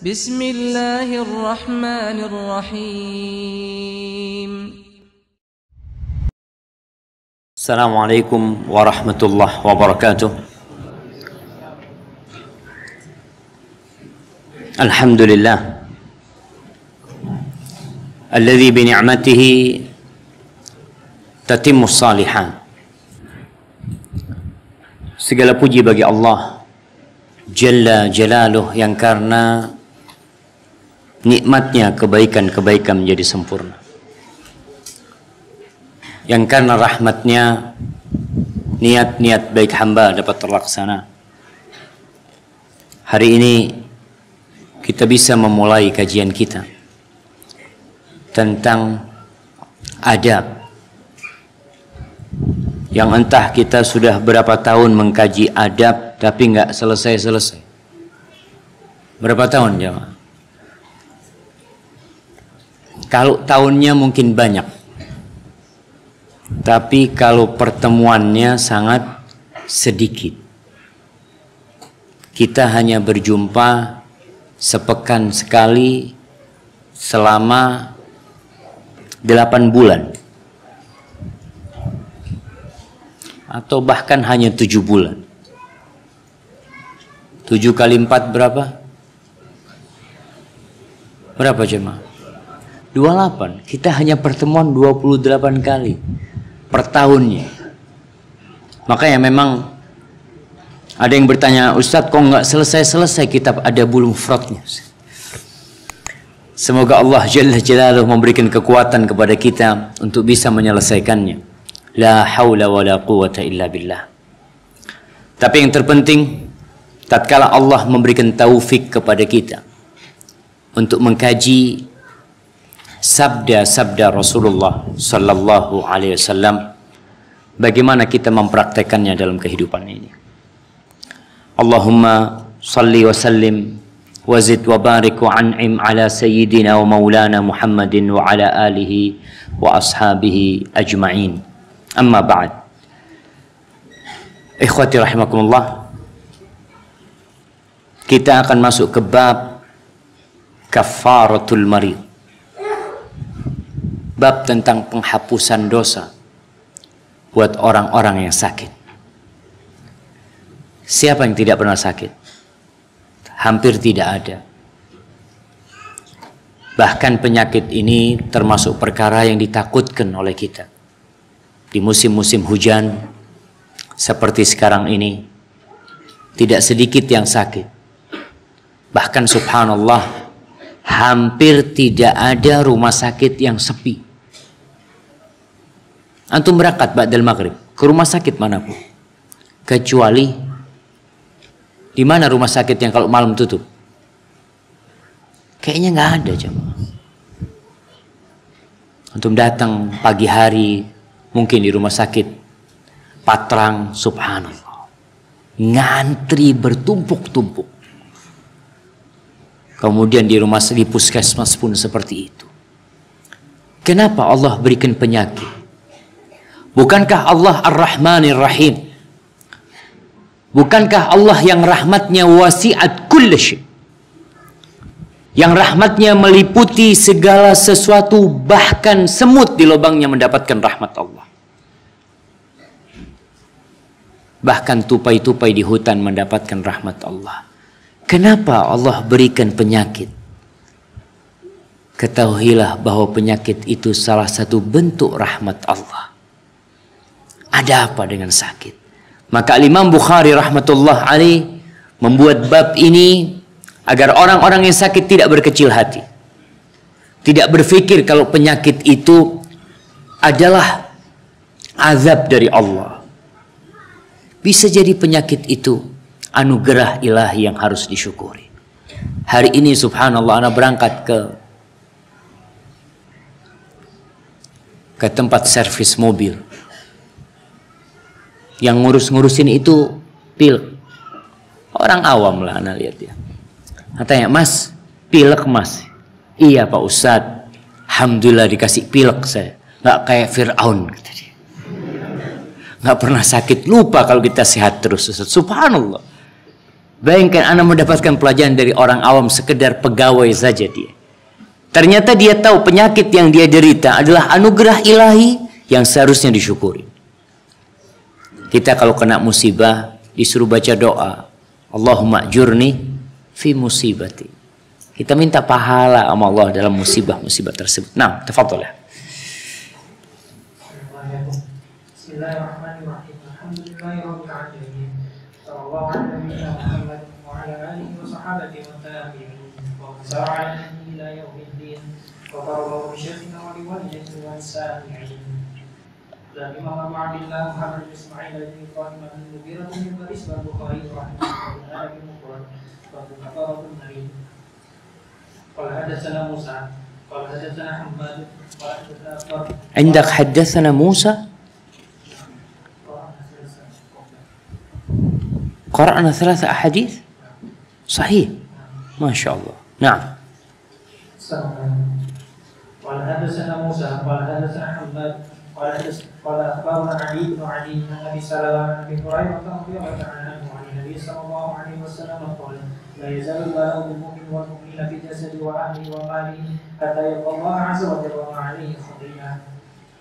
Bismillahirrahmanirrahim. Assalamualaikum warahmatullahi wabarakatuh. Alhamdulillah alladzi bi ni'matihi tatimmus shalihan. Segala puji bagi Allah Jalla Jalaluh yang karena nikmatnya kebaikan-kebaikan menjadi sempurna, yang karena rahmatnya niat-niat baik hamba dapat terlaksana. Hari ini kita bisa memulai kajian kita tentang adab yang entah kita sudah berapa tahun mengkaji adab tapi nggak selesai-selesai. Berapa tahun jemaah? Kalau tahunnya mungkin banyak, tapi kalau pertemuannya sangat sedikit. Kita hanya berjumpa sepekan sekali selama 8 bulan. Atau bahkan hanya 7 bulan. 7 kali 4 berapa? Berapa jemaah? 28. Kita hanya pertemuan 28 kali per tahunnya. Makanya memang ada yang bertanya, Ustadz kok nggak selesai-selesai kitab Adabul Mufradnya? Semoga Allah Jalla Jalaluh memberikan kekuatan kepada kita untuk bisa menyelesaikannya. La haula wa la quwata illa billah. Tapi yang terpenting, tatkala Allah memberikan taufik kepada kita untuk mengkaji sabda-sabda Rasulullah sallallahu alaihi wasallam, bagaimana kita mempraktekannya dalam kehidupan ini. Allahumma salli wa sallim wa zid wa barik wa an'im ala sayyidina wa maulana Muhammadin wa ala alihi wa ashabihi ajma'in. Amma ba'd. Ikhwati rahimakumullah, kita akan masuk ke bab kafaratul marid. Bab tentang penghapusan dosa buat orang-orang yang sakit. Siapa yang tidak pernah sakit? Hampir tidak ada. Bahkan penyakit ini termasuk perkara yang ditakutkan oleh kita. Di musim-musim hujan seperti sekarang ini, tidak sedikit yang sakit. Bahkan subhanallah, hampir tidak ada rumah sakit yang sepi. Antum berangkat ba'dal maghrib ke rumah sakit manapun, kecuali di mana rumah sakit yang kalau malam tutup? Kayaknya nggak ada jemaah. Antum datang pagi hari, mungkin di rumah sakit Patrang, subhanallah, ngantri bertumpuk-tumpuk. Kemudian di rumah di puskesmas pun seperti itu. Kenapa Allah berikan penyakit? Bukankah Allah Ar-Rahmanir Rahim? Bukankah Allah yang rahmatnya wasi'at kulli syai', yang rahmatnya meliputi segala sesuatu, bahkan semut di lubangnya mendapatkan rahmat Allah. Bahkan tupai-tupai di hutan mendapatkan rahmat Allah. Kenapa Allah berikan penyakit? Ketahuilah bahwa penyakit itu salah satu bentuk rahmat Allah. Ada apa dengan sakit? Maka Imam Bukhari rahmatullah alaih membuat bab ini agar orang-orang yang sakit tidak berkecil hati. Tidak berpikir kalau penyakit itu adalah azab dari Allah. Bisa jadi penyakit itu anugerah ilahi yang harus disyukuri. Hari ini subhanallah, anak berangkat ke tempat servis mobil. Yang ngurus-ngurusin itu pilek. Orang awam lah anak lihat ya. Katanya, Mas, pilek Mas. Iya Pak Ustadz, alhamdulillah dikasih pilek saya. Nggak kayak Fir'aun. Nggak pernah sakit, lupa kalau kita sehat terus. Subhanallah. Bayangkan Anda mendapatkan pelajaran dari orang awam, sekedar pegawai saja dia. Ternyata dia tahu penyakit yang dia derita adalah anugerah ilahi yang seharusnya disyukuri. Kita kalau kena musibah disuruh baca doa, Allahumma ajurni fi musibati. Kita minta pahala sama Allah dalam musibah-musibah tersebut. Nah, tafadhol ya. Bismillahirrahmanirrahim. Alhamdulillahirabbil alamin. Sallallahu alaihi Muhammad wa ala alihi wa sahbihi wa tabi'in. Wa sa'ala ila yaumiddin. Wa qarabu bi syafiina wa liwalidayhi wa sa'in. Dan Imam Abu Abdillah Muhammad bin Ismail al-Bukhari al-Mughirah bin Baris al-Bukhari rahimahullah bin Mufrad wa Bukhari al-Nabi. قال حدثنا موسى قال حدثنا حماد قال حدثنا أكبر. عندك حدثنا موسى؟ قرأنا 3 أحاديث صحيح ما شاء الله. نعم. قال حدثنا موسى قال حدثنا حماد قال أخبرنا علي بن علي عن أبي سلمة عن أبي هريرة رضي الله تعالى عنه عن النبي صلى الله عليه وسلم قال لا يزال البلاء بالمؤمن والمؤمن في جسده وأهله وماله حتى يلقى الله عز وجل وما عليه خطيئة.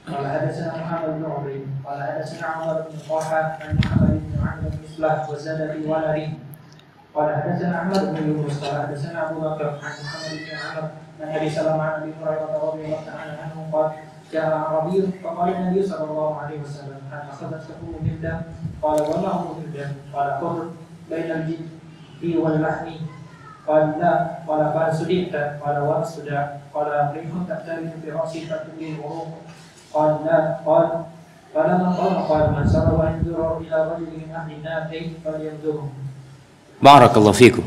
قال حدثنا محمد بن عبيد قال حدثنا عمر بن طلحة عن محمد بن عمرو بن مصلح وزاد في ولده. قال حدثنا أحمد بن يونس قال حدثنا أبو بكر عن محمد بن عمرو عن أبي سلمة عن أبي هريرة رضي الله تعالى عنه قال جاء أعرابي فقال النبي صلى الله عليه وسلم هل أخذتك من دم؟ قال وما هو من دم؟ قال قر بين الجد واللحم. قال لا. قال فسددت؟ قال وما الصداع؟ قال ريح تقترب في رأسي فتبلي الغروب. قال لا. قال فلما قال من سر وينظر إلى رجل من أهل النار فلينظره. بارك الله فيكم.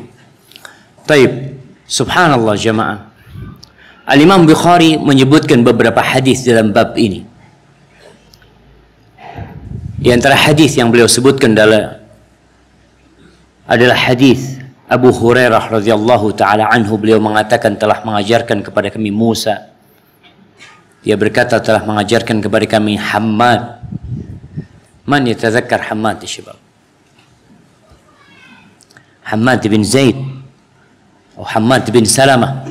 طيب, subhanallah jamaah. Al-Imam Bukhari menyebutkan beberapa hadis dalam bab ini. Di antara hadis yang beliau sebutkan adalah hadis Abu Hurairah radhiyallahu taala anhu. Beliau mengatakan telah mengajarkan kepada kami Musa. Dia berkata telah mengajarkan kepada kami Hammad. Man yatazakkar Hammad ya syabab? Hammad bin Zaid atau Hammad bin Salamah.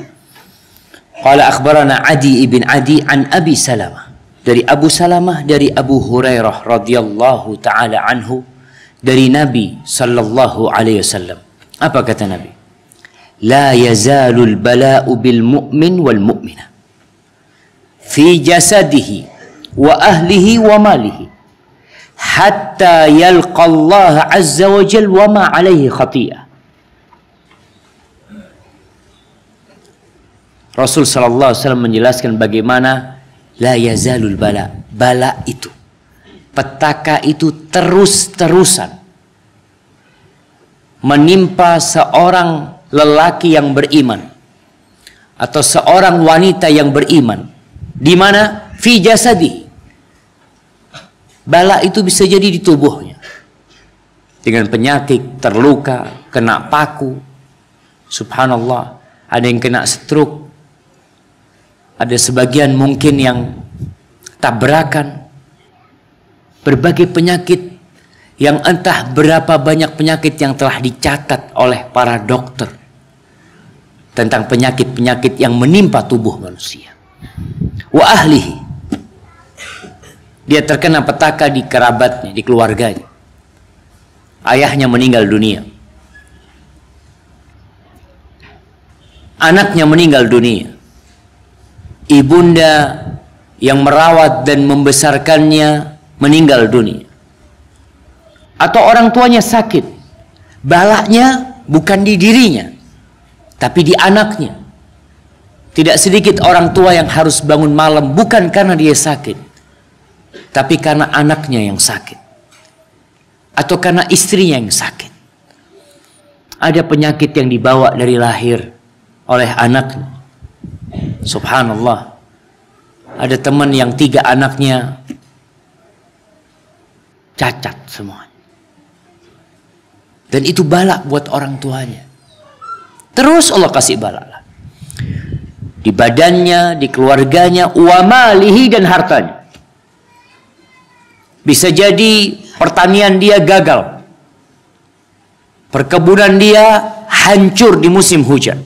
Qala akhbarana Adi ibn Adi an Abi Salamah. Dari Abu Salamah dari Abu Hurairah radhiyallahu taala anhu dari Nabi sallallahu alaihi wasallam. Apa kata Nabi? La yazalul bala'u bil mu'min wal mu'minah fi jasadihi wa ahlihi wa malihi hatta yalqa Allah azza wa jalla wa ma alaihi khati'ah. Rasul sallallahu alaihi wasallam menjelaskan bagaimana la yazalul bala. Bala itu, petaka itu terus-terusan menimpa seorang lelaki yang beriman atau seorang wanita yang beriman. Di mana? Fi jasadi. Bala itu bisa jadi di tubuhnya. Dengan penyakit, terluka, kena paku. Subhanallah. Ada yang kena stroke. Ada sebagian mungkin yang tabrakan. Berbagai penyakit yang entah berapa banyak penyakit yang telah dicatat oleh para dokter tentang penyakit-penyakit yang menimpa tubuh manusia. Wa ahlihi. Dia terkena petaka di kerabatnya, di keluarganya. Ayahnya meninggal dunia. Anaknya meninggal dunia. Ibunda yang merawat dan membesarkannya meninggal dunia. Atau orang tuanya sakit. Balaknya bukan di dirinya, tapi di anaknya. Tidak sedikit orang tua yang harus bangun malam bukan karena dia sakit, tapi karena anaknya yang sakit. Atau karena istrinya yang sakit. Ada penyakit yang dibawa dari lahir oleh anaknya. Subhanallah. Ada teman yang 3 anaknya cacat semuanya. Dan itu bala buat orang tuanya. Terus Allah kasih bala. Di badannya, di keluarganya, wa malihi dan hartanya. Bisa jadi pertanian dia gagal. Perkebunan dia hancur di musim hujan.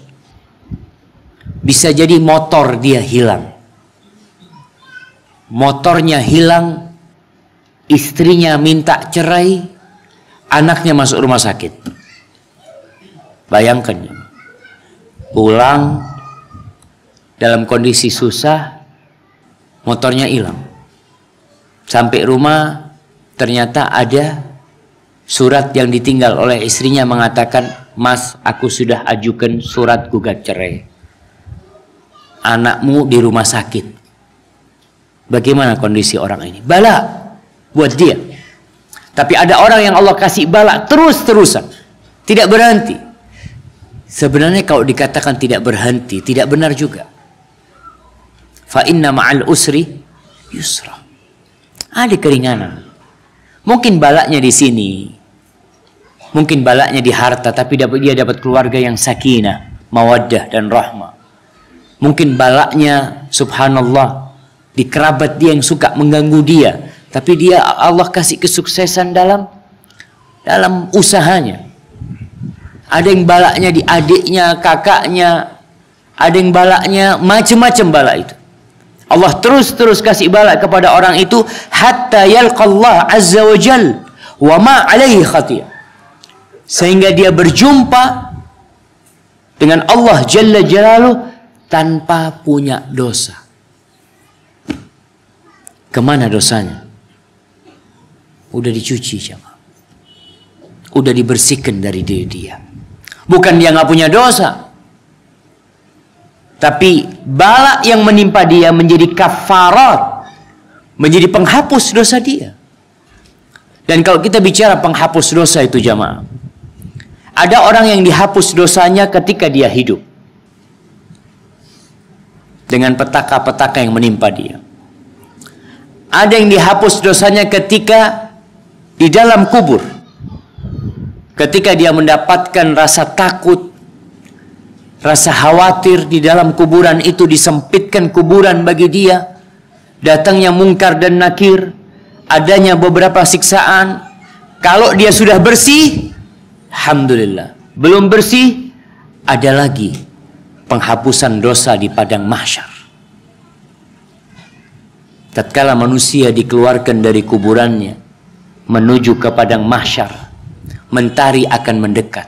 Bisa jadi motor dia hilang. Motornya hilang, istrinya minta cerai, anaknya masuk rumah sakit. Bayangkan, pulang dalam kondisi susah, motornya hilang. Sampai rumah ternyata ada surat yang ditinggal oleh istrinya mengatakan, "Mas, aku sudah ajukan surat gugat cerai. Anakmu di rumah sakit." Bagaimana kondisi orang ini? Bala buat dia. Tapi ada orang yang Allah kasih bala terus-terusan, tidak berhenti. Sebenarnya kalau dikatakan tidak berhenti, tidak benar juga. Fa inna ma'al usri yusra. Ada keringanan. Mungkin balanya di sini, mungkin balanya di harta, tapi dia dapat keluarga yang sakinah, mawaddah dan rahmah. Mungkin balanya, subhanallah, di kerabat dia yang suka mengganggu dia, tapi dia Allah kasih kesuksesan dalam usahanya. Ada yang balaknya di adiknya, kakaknya, ada yang balaknya macam-macam bala itu. Allah terus kasih bala kepada orang itu hatta yalqallah azza wa jal wa ma alaihi khatiyah, sehingga dia berjumpa dengan Allah jalla jalaluh tanpa punya dosa. Kemana dosanya? Udah dicuci, jemaah. Udah dibersihkan dari diri dia. Bukan dia nggak punya dosa, tapi bala yang menimpa dia menjadi kafarat, menjadi penghapus dosa dia. Dan kalau kita bicara penghapus dosa itu, jemaah, ada orang yang dihapus dosanya ketika dia hidup dengan petaka-petaka yang menimpa dia. Ada yang dihapus dosanya ketika di dalam kubur. Ketika dia mendapatkan rasa takut, rasa khawatir di dalam kuburan itu, disempitkan kuburan bagi dia, datangnya mungkar dan nakir, adanya beberapa siksaan. Kalau dia sudah bersih, alhamdulillah. Belum bersih, ada lagi penghapusan dosa di padang mahsyar. Tatkala manusia dikeluarkan dari kuburannya menuju ke padang mahsyar, mentari akan mendekat.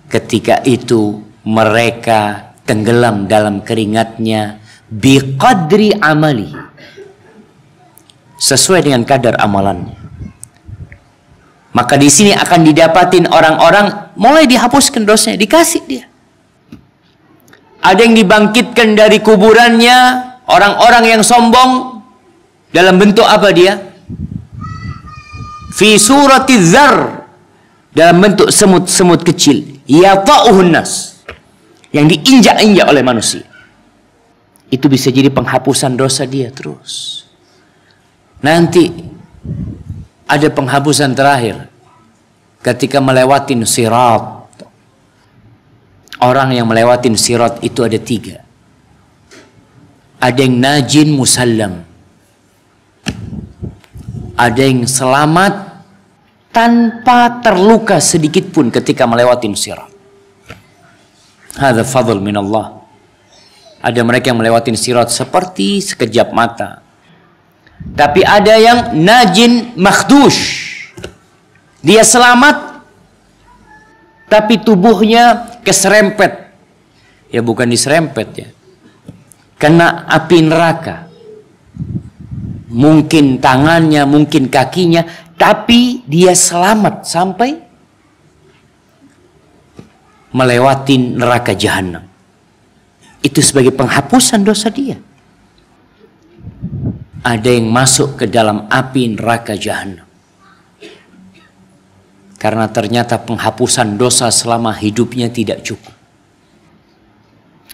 Ketika itu mereka tenggelam dalam keringatnya biqadri amali, sesuai dengan kadar amalannya. Maka di sini akan didapatin orang-orang mulai dihapuskan dosanya, dikasih dia. Ada yang dibangkitkan dari kuburannya, orang-orang yang sombong, dalam bentuk apa dia? Fi surati dzar, dalam bentuk semut-semut kecil, yata'uhun nas, yang diinjak-injak oleh manusia. Itu bisa jadi penghapusan dosa dia terus. Nanti ada penghapusan terakhir ketika melewatin sirat. Orang yang melewatin sirat itu ada 3. Ada yang najin musallam, ada yang selamat tanpa terluka sedikit pun ketika melewati sirat. Hadza fadl min Allah. Ada mereka yang melewati sirat seperti sekejap mata. Tapi ada yang najin makhdush. Dia selamat tapi tubuhnya keserempet. Ya bukan diserempet ya. Kena api neraka. Mungkin tangannya, mungkin kakinya, tapi dia selamat sampai melewati neraka jahanam. Itu sebagai penghapusan dosa dia. Ada yang masuk ke dalam api neraka jahanam karena ternyata penghapusan dosa selama hidupnya tidak cukup.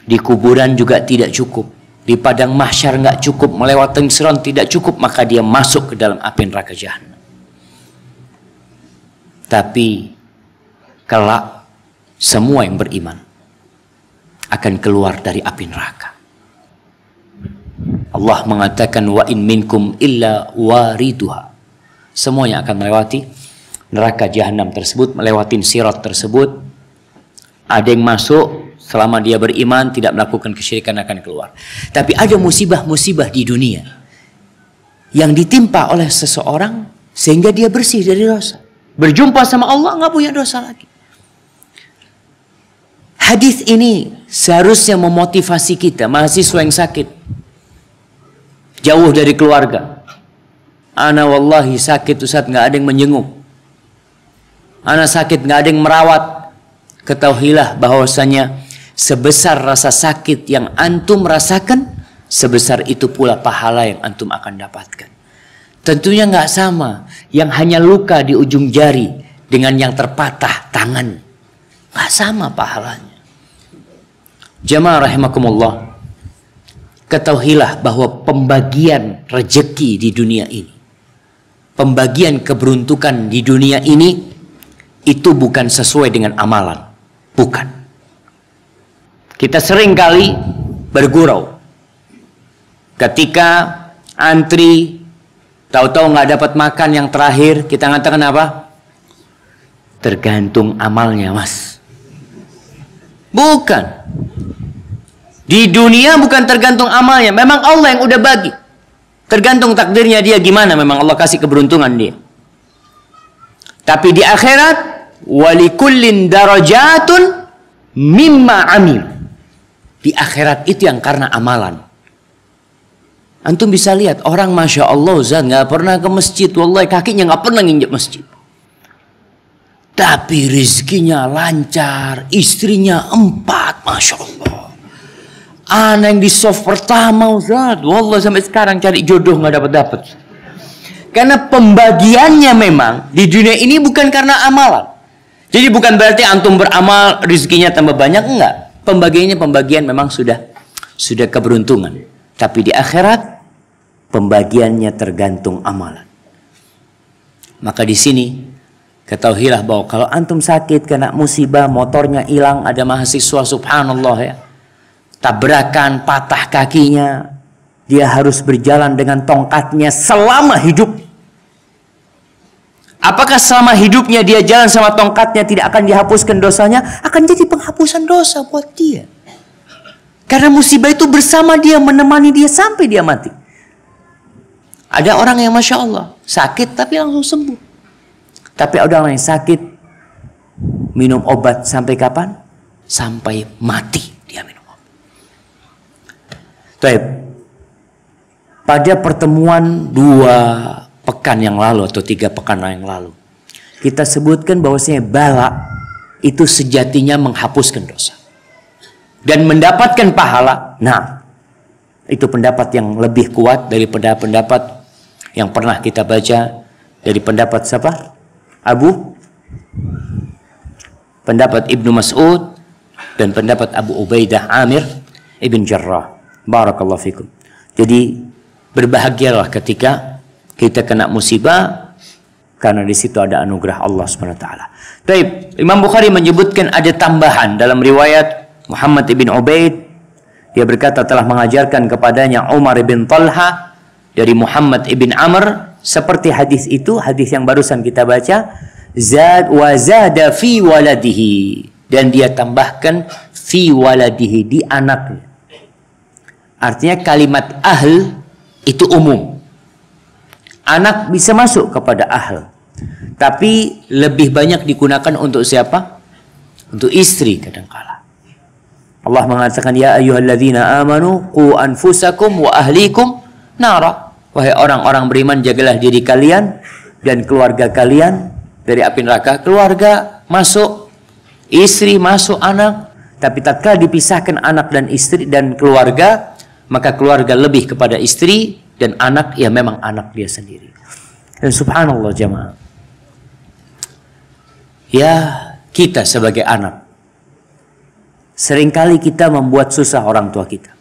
Di kuburan juga tidak cukup. Di padang mahsyar nggak cukup, melewati sirat tidak cukup, maka dia masuk ke dalam api neraka jahanam. Tapi kelak semua yang beriman akan keluar dari api neraka. Allah mengatakan wa in minkum illa wariduha. Semuanya akan melewati neraka jahanam tersebut, melewatin sirat tersebut. Ada yang masuk selama dia beriman, tidak melakukan kesyirikan akan keluar. Tapi ada musibah-musibah di dunia yang ditimpa oleh seseorang sehingga dia bersih dari dosa. Berjumpa sama Allah, nggak punya dosa lagi. Hadis ini seharusnya memotivasi kita, mahasiswa yang sakit, jauh dari keluarga. Ana wallahi sakit Ustaz, nggak ada yang menjenguk. Ana sakit, nggak ada yang merawat. Ketahuilah bahwasanya sebesar rasa sakit yang antum rasakan, sebesar itu pula pahala yang antum akan dapatkan. Tentunya nggak sama yang hanya luka di ujung jari dengan yang terpatah tangan. Nggak sama pahalanya. Jamaah rahimakumullah, ketahuilah bahwa pembagian rezeki di dunia ini, pembagian keberuntukan di dunia ini, itu bukan sesuai dengan amalan. Bukan. Kita sering kali bergurau ketika antri, tahu-tahu nggak dapat makan yang terakhir, kita mengatakan apa? Tergantung amalnya, Mas. Bukan. Di dunia bukan tergantung amalnya, memang Allah yang udah bagi. Tergantung takdirnya dia gimana, memang Allah kasih keberuntungan dia. Tapi di akhirat, walikullin darajatun mimma amil. Di akhirat itu yang karena amalan. Antum bisa lihat orang Masya Allah Ustaz nggak pernah ke masjid, wallahi kakinya nggak pernah nginjak masjid, tapi rezekinya lancar, istrinya 4, Masya Allah. Anak yang di soft pertama Ustaz, wallahi sampai sekarang cari jodoh nggak dapat. Karena pembagiannya memang di dunia ini bukan karena amalan. Jadi bukan berarti antum beramal rezekinya tambah banyak, enggak. Pembagian memang sudah keberuntungan. Tapi di akhirat pembagiannya tergantung amalan. Maka di sini ketahuilah bahwa kalau antum sakit kena musibah, motornya hilang, ada mahasiswa subhanallah ya, tabrakan, patah kakinya, dia harus berjalan dengan tongkatnya selama hidup. Apakah selama hidupnya dia jalan sama tongkatnya tidak akan dihapuskan dosanya? Akan jadi penghapusan dosa buat dia. Karena musibah itu bersama dia, menemani dia sampai dia mati. Ada orang yang Masya Allah sakit tapi langsung sembuh. Tapi ada orang yang sakit minum obat sampai kapan? Sampai mati dia minum obat. Baik. Pada pertemuan 2 pekan yang lalu atau 3 pekan yang lalu, kita sebutkan bahwasanya bala itu sejatinya menghapuskan dosa dan mendapatkan pahala. Nah, itu pendapat yang lebih kuat daripada pendapat yang pernah kita baca dari pendapat siapa? Pendapat Ibnu Mas'ud dan pendapat Abu Ubaidah Amir Ibn Jarrah. Barakallahu fikum. Jadi berbahagialah ketika kita kena musibah, karena di situ ada anugerah Allah Subhanahu wa taala. Baik, Imam Bukhari menyebutkan ada tambahan dalam riwayat Muhammad ibn Ubaid. Dia berkata telah mengajarkan kepadanya Umar bin Talha dari Muhammad ibn Amr seperti hadis itu, hadis yang barusan kita baca, zada fi waladihi, dan dia tambahkan fi waladihi, di anaknya. Artinya kalimat ahl itu umum. Anak bisa masuk kepada ahl, tapi lebih banyak digunakan untuk siapa? Untuk istri kadangkala. Allah mengatakan ya ayyuhalladzina amanu qu anfusakum wa ahlikum nara. Wahai orang-orang beriman, jagalah diri kalian dan keluarga kalian dari api neraka. Keluarga masuk, istri masuk, anak. Tapi tatkala dipisahkan anak dan istri dan keluarga, maka keluarga lebih kepada istri, dan anak ya memang anak dia sendiri. Dan subhanallah jamaah, ya kita sebagai anak, seringkali kita membuat susah orang tua kita.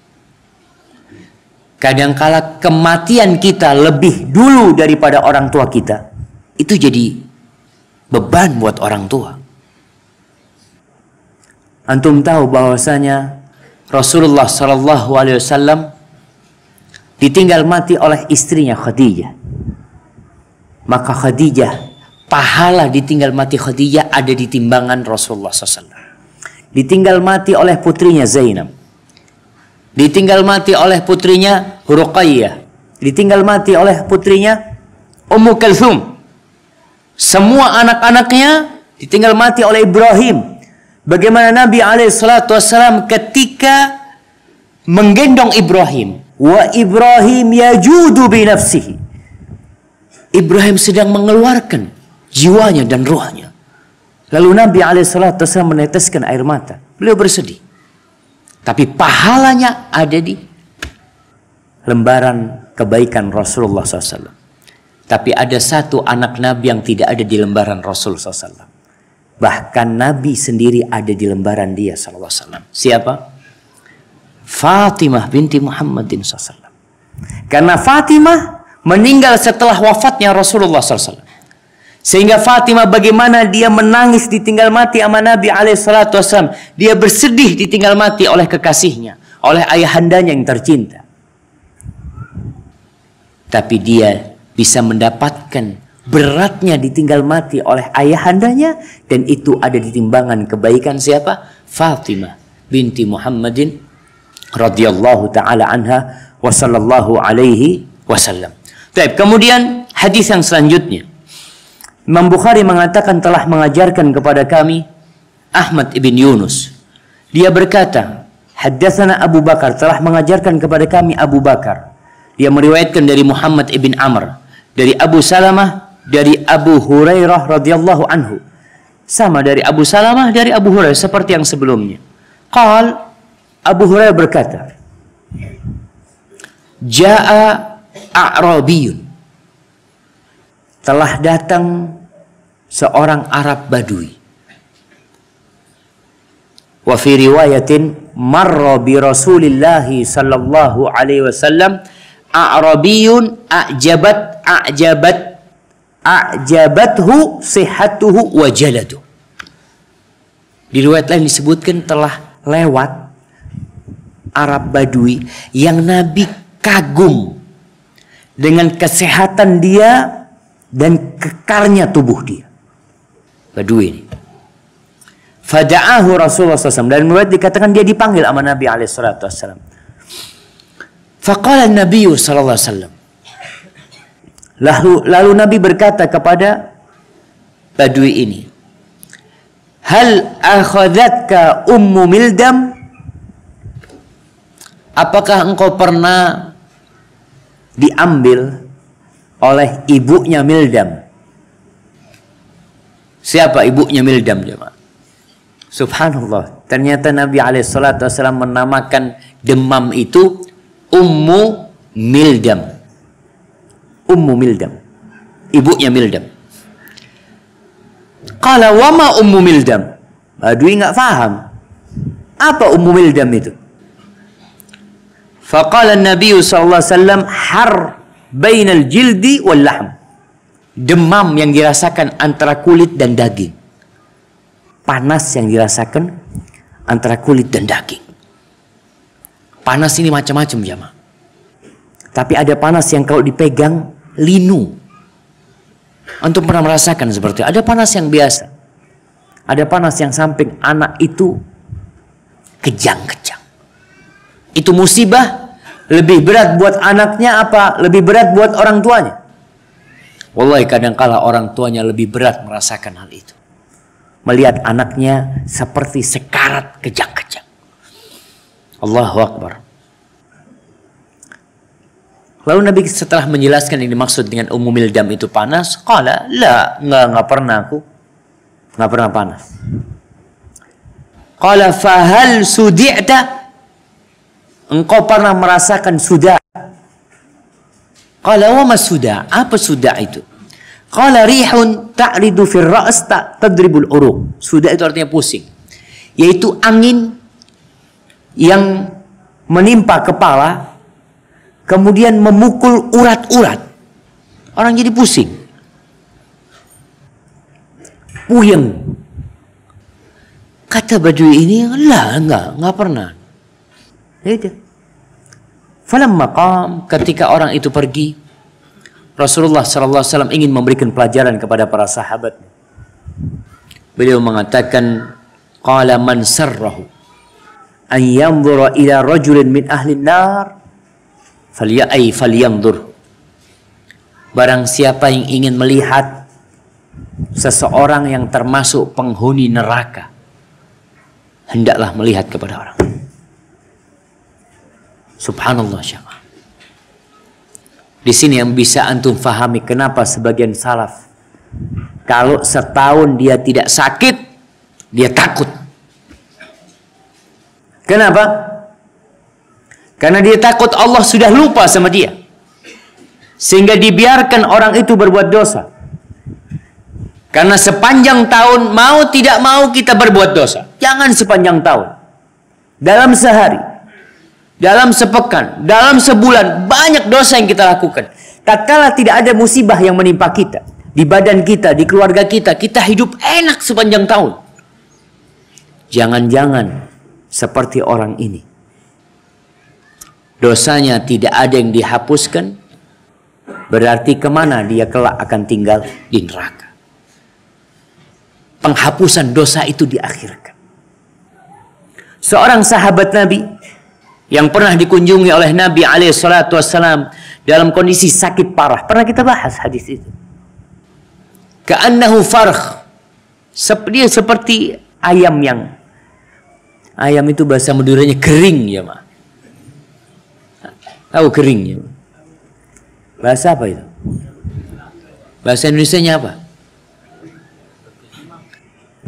Kadangkala kematian kita lebih dulu daripada orang tua kita. Itu jadi beban buat orang tua. Antum tahu bahwasanya Rasulullah SAW ditinggal mati oleh istrinya Khadijah. Maka Khadijah pahala ditinggal mati Khadijah ada di timbangan Rasulullah SAW. Ditinggal mati oleh putrinya Zainab. Ditinggal mati oleh putrinya Ruqayyah. Ditinggal mati oleh putrinya Ummu Kalthum. Semua anak-anaknya ditinggal mati oleh Ibrahim. Bagaimana Nabi SAW ketika menggendong Ibrahim. Wa Ibrahim yajudu bi nafsihi. Ibrahim sedang mengeluarkan jiwanya dan ruhnya. Lalu Nabi SAW meneteskan air mata. Beliau bersedih. Tapi pahalanya ada di lembaran kebaikan Rasulullah SAW. Tapi ada satu anak Nabi yang tidak ada di lembaran Rasul SAW. Bahkan Nabi sendiri ada di lembaran dia SAW. Siapa? Fatimah binti Muhammadin SAW. Karena Fatimah meninggal setelah wafatnya Rasulullah SAW. Sehingga Fatimah bagaimana dia menangis ditinggal mati sama Nabi SAW. Dia bersedih ditinggal mati oleh kekasihnya. Oleh ayahandanya yang tercinta. Tapi dia bisa mendapatkan beratnya ditinggal mati oleh ayahandanya. Dan itu ada di timbangan kebaikan siapa? Fatimah binti Muhammadin radhiyallahu ta'ala anha wa sallallahu alaihi wasallam. Baik, kemudian hadis yang selanjutnya. Imam Bukhari mengatakan telah mengajarkan kepada kami Ahmad ibn Yunus. Dia berkata, haddatsana Abu Bakar, telah mengajarkan kepada kami Abu Bakar. Dia meriwayatkan dari Muhammad ibn Amr, dari Abu Salamah, dari Abu Hurairah radhiyallahu anhu. Sama dari Abu Salamah, dari Abu Hurairah seperti yang sebelumnya. Qal, Abu Hurairah berkata, Ja'a A'rabiyun, telah datang seorang Arab Badui. Wa fi riwayatin marra bi Rasulillah sallallahu alaihi wasallam A'rabiyun a'jabathu sihhatuhu wa jaladu. Di riwayat lain disebutkan telah lewat Arab Badui yang Nabi kagum dengan kesehatan dia dan kekarnya tubuh dia. Badui ini. Fada'ahu Rasulullah SAW. Dan riwayat dikatakan dia dipanggil sama Nabi SAW. Faqala Nabi SAW. Lalu Nabi berkata kepada Badui ini, hal akhadhatka ummu Mildam? Apakah engkau pernah diambil oleh ibunya Mildam? Siapa ibunya Mildam, jemaah? Subhanallah. Ternyata Nabi SAW menamakan demam itu Ummu Mildam. Ummu Mildam. Ibunya Mildam. Qala wama Ummu Mildam? Badui nggak faham. Apa Ummu Mildam itu? Faqala Nabi SAW har bainal jildi wal lahm. Demam yang dirasakan antara kulit dan daging. Panas yang dirasakan antara kulit dan daging. Panas ini macam-macam, jamaah. Tapi ada panas yang kalau dipegang linu. Antum pernah merasakan seperti itu. Ada panas yang biasa. Ada panas yang samping anak itu kejang-kejang. Itu musibah lebih berat buat anaknya apa lebih berat buat orang tuanya? Wallahi kadangkala orang tuanya lebih berat merasakan hal itu. Melihat anaknya seperti sekarat kejang-kejang. Allahu Akbar. Lalu Nabi setelah menjelaskan yang dimaksud dengan Ummu Mildam itu panas, qala la, enggak pernah aku. Enggak pernah panas. Qala fahal sudi'ta? Engkau pernah merasakan suda? Qala wa mas suda? Apa suda itu? Qala rihun ta'ridu fir ra's tadribul uruq. Suda itu artinya pusing. Yaitu angin yang menimpa kepala kemudian memukul urat-urat. Orang jadi pusing. Puyeng. Kata Badui ini, enggak pernah. Itu. Falamma qam, ketika orang itu pergi, Rasulullah SAW ingin memberikan pelajaran kepada para sahabat. Beliau mengatakan, qala man sarrahu an yanzura ila rajulin min ahli nar falyanzur. Barang siapa yang ingin melihat seseorang yang termasuk penghuni neraka, hendaklah melihat kepada orang. Subhanallah syama. Di sini yang bisa antum fahami kenapa sebagian salaf kalau setahun dia tidak sakit, dia takut. Kenapa? Karena dia takut Allah sudah lupa sama dia, sehingga dibiarkan orang itu berbuat dosa. Karena sepanjang tahun, mau tidak mau kita berbuat dosa. Jangan sepanjang tahun, dalam sehari, dalam sepekan, dalam sebulan, banyak dosa yang kita lakukan. Tatkala tidak ada musibah yang menimpa kita, di badan kita, di keluarga kita, kita hidup enak sepanjang tahun. Jangan-jangan seperti orang ini, dosanya tidak ada yang dihapuskan, berarti kemana dia kelak akan tinggal? Di neraka. Penghapusan dosa itu diakhirkan. Seorang sahabat Nabi yang pernah dikunjungi oleh Nabi SAW dalam kondisi sakit parah. Pernah kita bahas hadis itu. Ka'annahu farkh. Dia seperti ayam itu bahasa Maduranya kering ya, Mak. Tahu kering ya? Bahasa apa itu? Bahasa Indonesianya apa?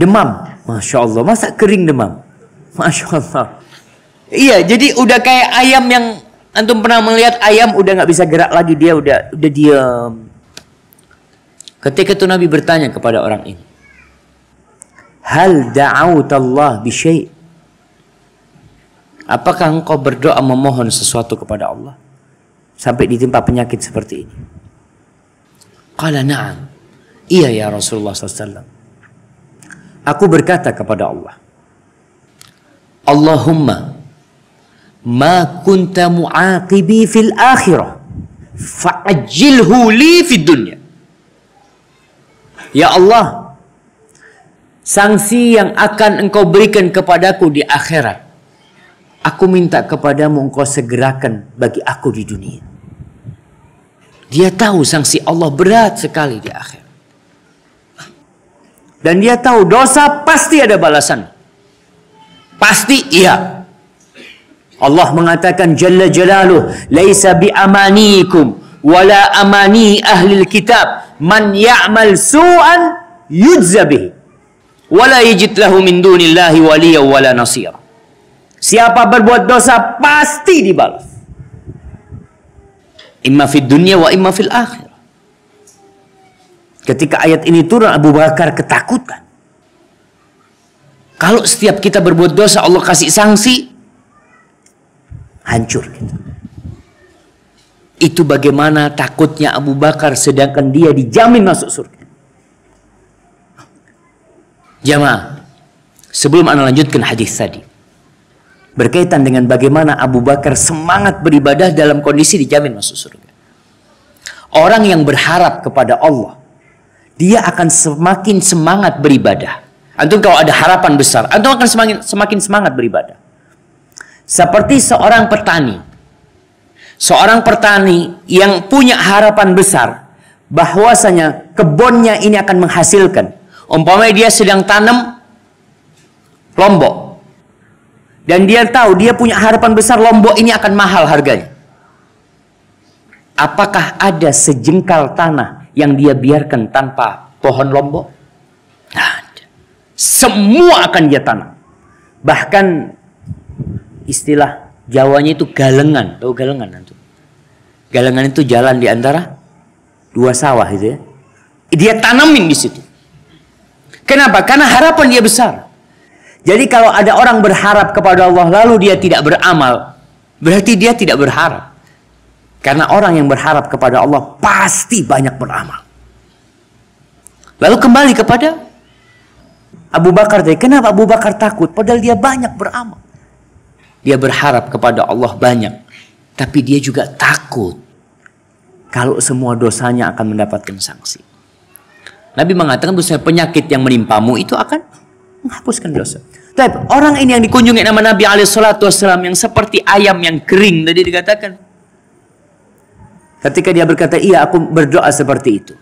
Demam. Masya Allah. Masa kering demam? Masya Allah. Iya, jadi udah kayak ayam yang antum pernah melihat ayam udah nggak bisa gerak lagi, dia udah diam. Ketika itu Nabi bertanya kepada orang ini, hal da'autallah bi syai'? Apakah engkau berdoa memohon sesuatu kepada Allah sampai ditimpa penyakit seperti ini? Qala na'am. Iya ya Rasulullah SAW. Aku berkata kepada Allah, Allahumma ma kunta mu'aqibi fil akhirah fa'ajjilhu li fid dunya. Ya Allah, sanksi yang akan engkau berikan kepadaku di akhirat, aku minta kepadamu engkau segerakan bagi aku di dunia. Dia tahu sanksi Allah berat sekali di akhirat. Dan dia tahu dosa pasti ada balasan. Pasti iya. Allah mengatakan Jalla Jalaluh, laisa bi amanikum wala amani ahli kitab man ya'mal su'an yujza bihi wala yajid lahu min dunillahi waliya wala nasira. Siapa berbuat dosa pasti dibalas. Imma fid dunya wa imma fil akhirah. Ketika ayat ini turun, Abu Bakar ketakutan. Kalau setiap kita berbuat dosa Allah kasih sanksi, hancur kita. Itu bagaimana takutnya Abu Bakar sedangkan dia dijamin masuk surga. Jamaah, sebelum anda lanjutkan hadis tadi, berkaitan dengan bagaimana Abu Bakar semangat beribadah dalam kondisi dijamin masuk surga. Orang yang berharap kepada Allah, dia akan semakin semangat beribadah. Antum kalau ada harapan besar, antum akan semakin semangat beribadah. Seperti seorang petani. Seorang petani yang punya harapan besar bahwasanya kebunnya ini akan menghasilkan. Umpamanya dia sedang tanam lombok. Dan dia tahu dia punya harapan besar lombok ini akan mahal harganya. Apakah ada sejengkal tanah yang dia biarkan tanpa pohon lombok? Nah, ada. Semua akan dia tanam. Bahkan istilah Jawanya itu galengan. Tahu galengan nanti? Galengan itu jalan di antara dua sawah itu ya. Dia tanamin di situ. Kenapa? Karena harapan dia besar. Jadi kalau ada orang berharap kepada Allah lalu dia tidak beramal, berarti dia tidak berharap. Karena orang yang berharap kepada Allah pasti banyak beramal. Lalu kembali kepada Abu Bakar tadi. Kenapa Abu Bakar takut? Padahal dia banyak beramal. Dia berharap kepada Allah banyak. Tapi dia juga takut. kalau semua dosanya akan mendapatkan sanksi. Nabi mengatakan bahwa penyakit yang menimpamu itu akan menghapuskan dosa. Tapi orang ini yang dikunjungi nama Nabi SAW yang seperti ayam yang kering tadi dikatakan. Ketika dia berkata, iya aku berdoa seperti itu.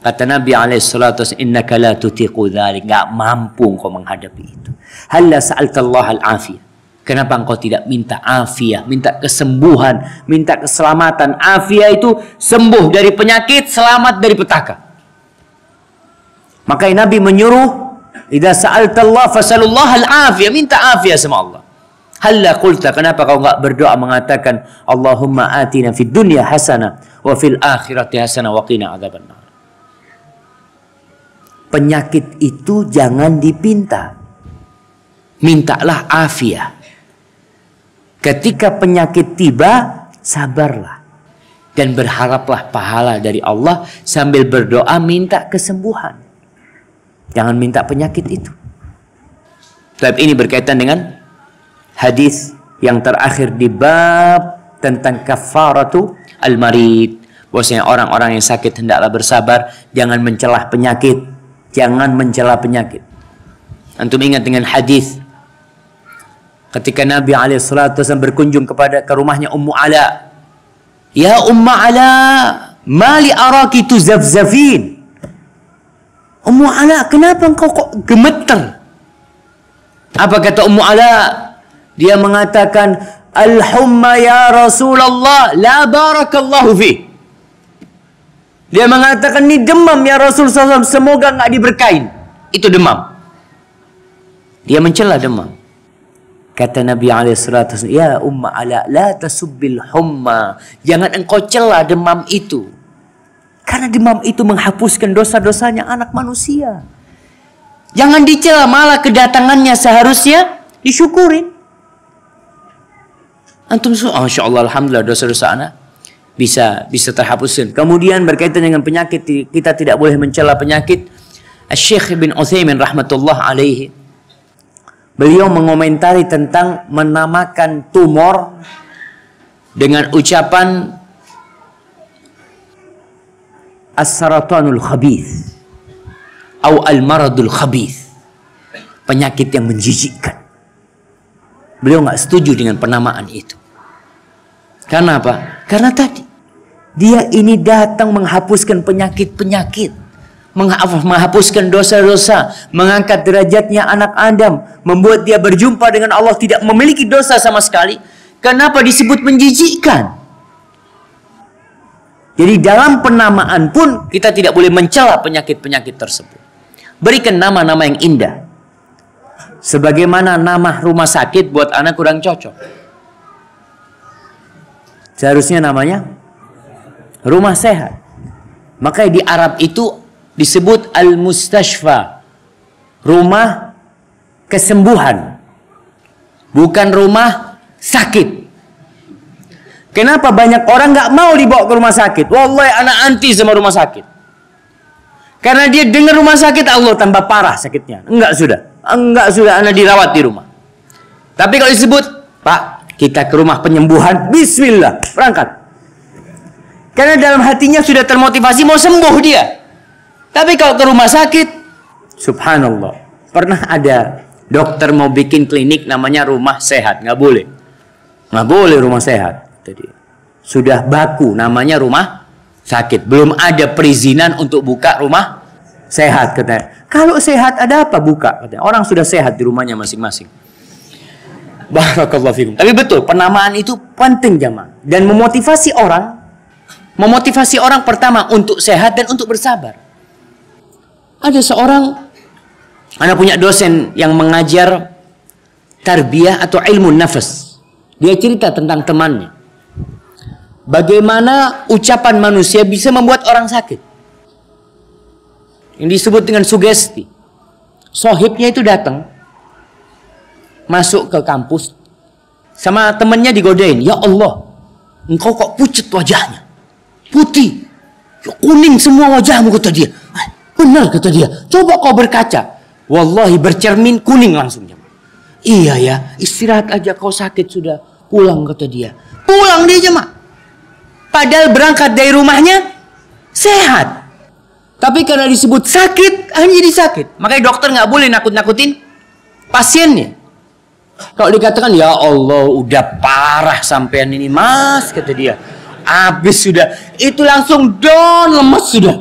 Kata Nabi SAW, innaka la tutiqu dhalik. Gak mampu engkau menghadapi itu. Halla sa'alta Allah al-afiyah. Kenapa engkau tidak minta afiyah, minta kesembuhan, minta keselamatan. Afiyah itu sembuh dari penyakit, selamat dari petaka. Makanya Nabi menyuruh, idza sa'alta Allah fasalullah al-afiyah, minta afiyah sama Allah. Halla qulta, kenapa kau enggak berdoa mengatakan Allahumma atina fid dunya hasanah wa fil akhirati hasanah wa qina adzabannar. Penyakit itu jangan dipinta. Mintalah afiyah. Ketika penyakit tiba, sabarlah. Dan berharaplah pahala dari Allah sambil berdoa minta kesembuhan. Jangan minta penyakit itu. Tapi ini berkaitan dengan hadis yang terakhir di bab tentang kafaratu al-marid. Bahwasanya orang-orang yang sakit hendaklah bersabar. Jangan mencelah penyakit. Jangan mencelah penyakit. Antum ingat dengan hadis ketika Nabi SAW berkunjung ke rumahnya Ummu Ala. Ya Ummu Ala, mali araki tuzafzafin. Ummu Ala, kenapa engkau kok gemeter? Apa kata Ummu Ala? Dia mengatakan, Al-humma ya Rasulullah, la barakallahu fi. Dia mengatakan, ini demam ya Rasulullah, semoga nggak diberkain. Itu demam. Dia mencela demam. Kata Nabi SAW, ya Umma Ala, la tasubbil humma. Jangan engkau cela demam itu. Karena demam itu menghapuskan dosa-dosanya anak manusia. Jangan dicela, malah kedatangannya seharusnya disyukurin. Antum Masya Allah, Alhamdulillah dosa-dosa anak bisa terhapuskan. Kemudian berkaitan dengan penyakit, kita tidak boleh mencela penyakit. Syekh bin Utsaimin rahmatullah alaihi, beliau mengomentari tentang menamakan tumor dengan ucapan as-saratanul khabith atau al-maradul khabith, penyakit yang menjijikkan. Beliau nggak setuju dengan penamaan itu. Karena apa? Karena tadi dia ini datang menghapuskan penyakit-penyakit, menghapuskan dosa-dosa, mengangkat derajatnya anak Adam, membuat dia berjumpa dengan Allah tidak memiliki dosa sama sekali. Kenapa disebut menjijikkan? Jadi dalam penamaan pun kita tidak boleh mencela penyakit-penyakit tersebut. Berikan nama-nama yang indah. Sebagaimana nama rumah sakit buat anak kurang cocok. Seharusnya namanya rumah sehat. Makanya di Arab itu disebut al-mustashfa, rumah kesembuhan, bukan rumah sakit. Kenapa banyak orang nggak mau dibawa ke rumah sakit? Wallahi anak anti sama rumah sakit. Karena dia dengar rumah sakit, Allah tambah parah sakitnya. Enggak sudah anak dirawat di rumah. Tapi kalau disebut, Pak, kita ke rumah penyembuhan, bismillah, berangkat. Karena dalam hatinya sudah termotivasi mau sembuh dia. Tapi kalau ke rumah sakit, subhanallah, pernah ada dokter mau bikin klinik namanya rumah sehat, nggak boleh rumah sehat. Tadi sudah baku namanya rumah sakit, belum ada perizinan untuk buka rumah sehat katanya. Kalau sehat ada apa buka katanya? Orang sudah sehat di rumahnya masing-masing. Barakallahu fikum. Tapi betul penamaan itu penting jamaah dan memotivasi orang pertama untuk sehat dan untuk bersabar. Ada seorang, anak punya dosen yang mengajar tarbiyah atau ilmu nafas. Dia cerita tentang temannya. Bagaimana ucapan manusia bisa membuat orang sakit. Yang disebut dengan sugesti. Sohibnya itu datang, masuk ke kampus, sama temannya digodain. Ya Allah, engkau kok pucat wajahnya, putih, ya kuning semua wajahmu, kata dia. Benar kata dia, coba kau berkaca. Wallahi bercermin kuning langsung. Iya ya, istirahat aja, kau sakit sudah, pulang kata dia. Pulang dia jemaah. Padahal berangkat dari rumahnya sehat. Tapi karena disebut sakit, hanya jadi sakit. Makanya dokter nggak boleh nakut-nakutin pasiennya. Kalau dikatakan, ya Allah, udah parah sampean ini mas, kata dia. Habis sudah. Itu langsung down, lemas sudah.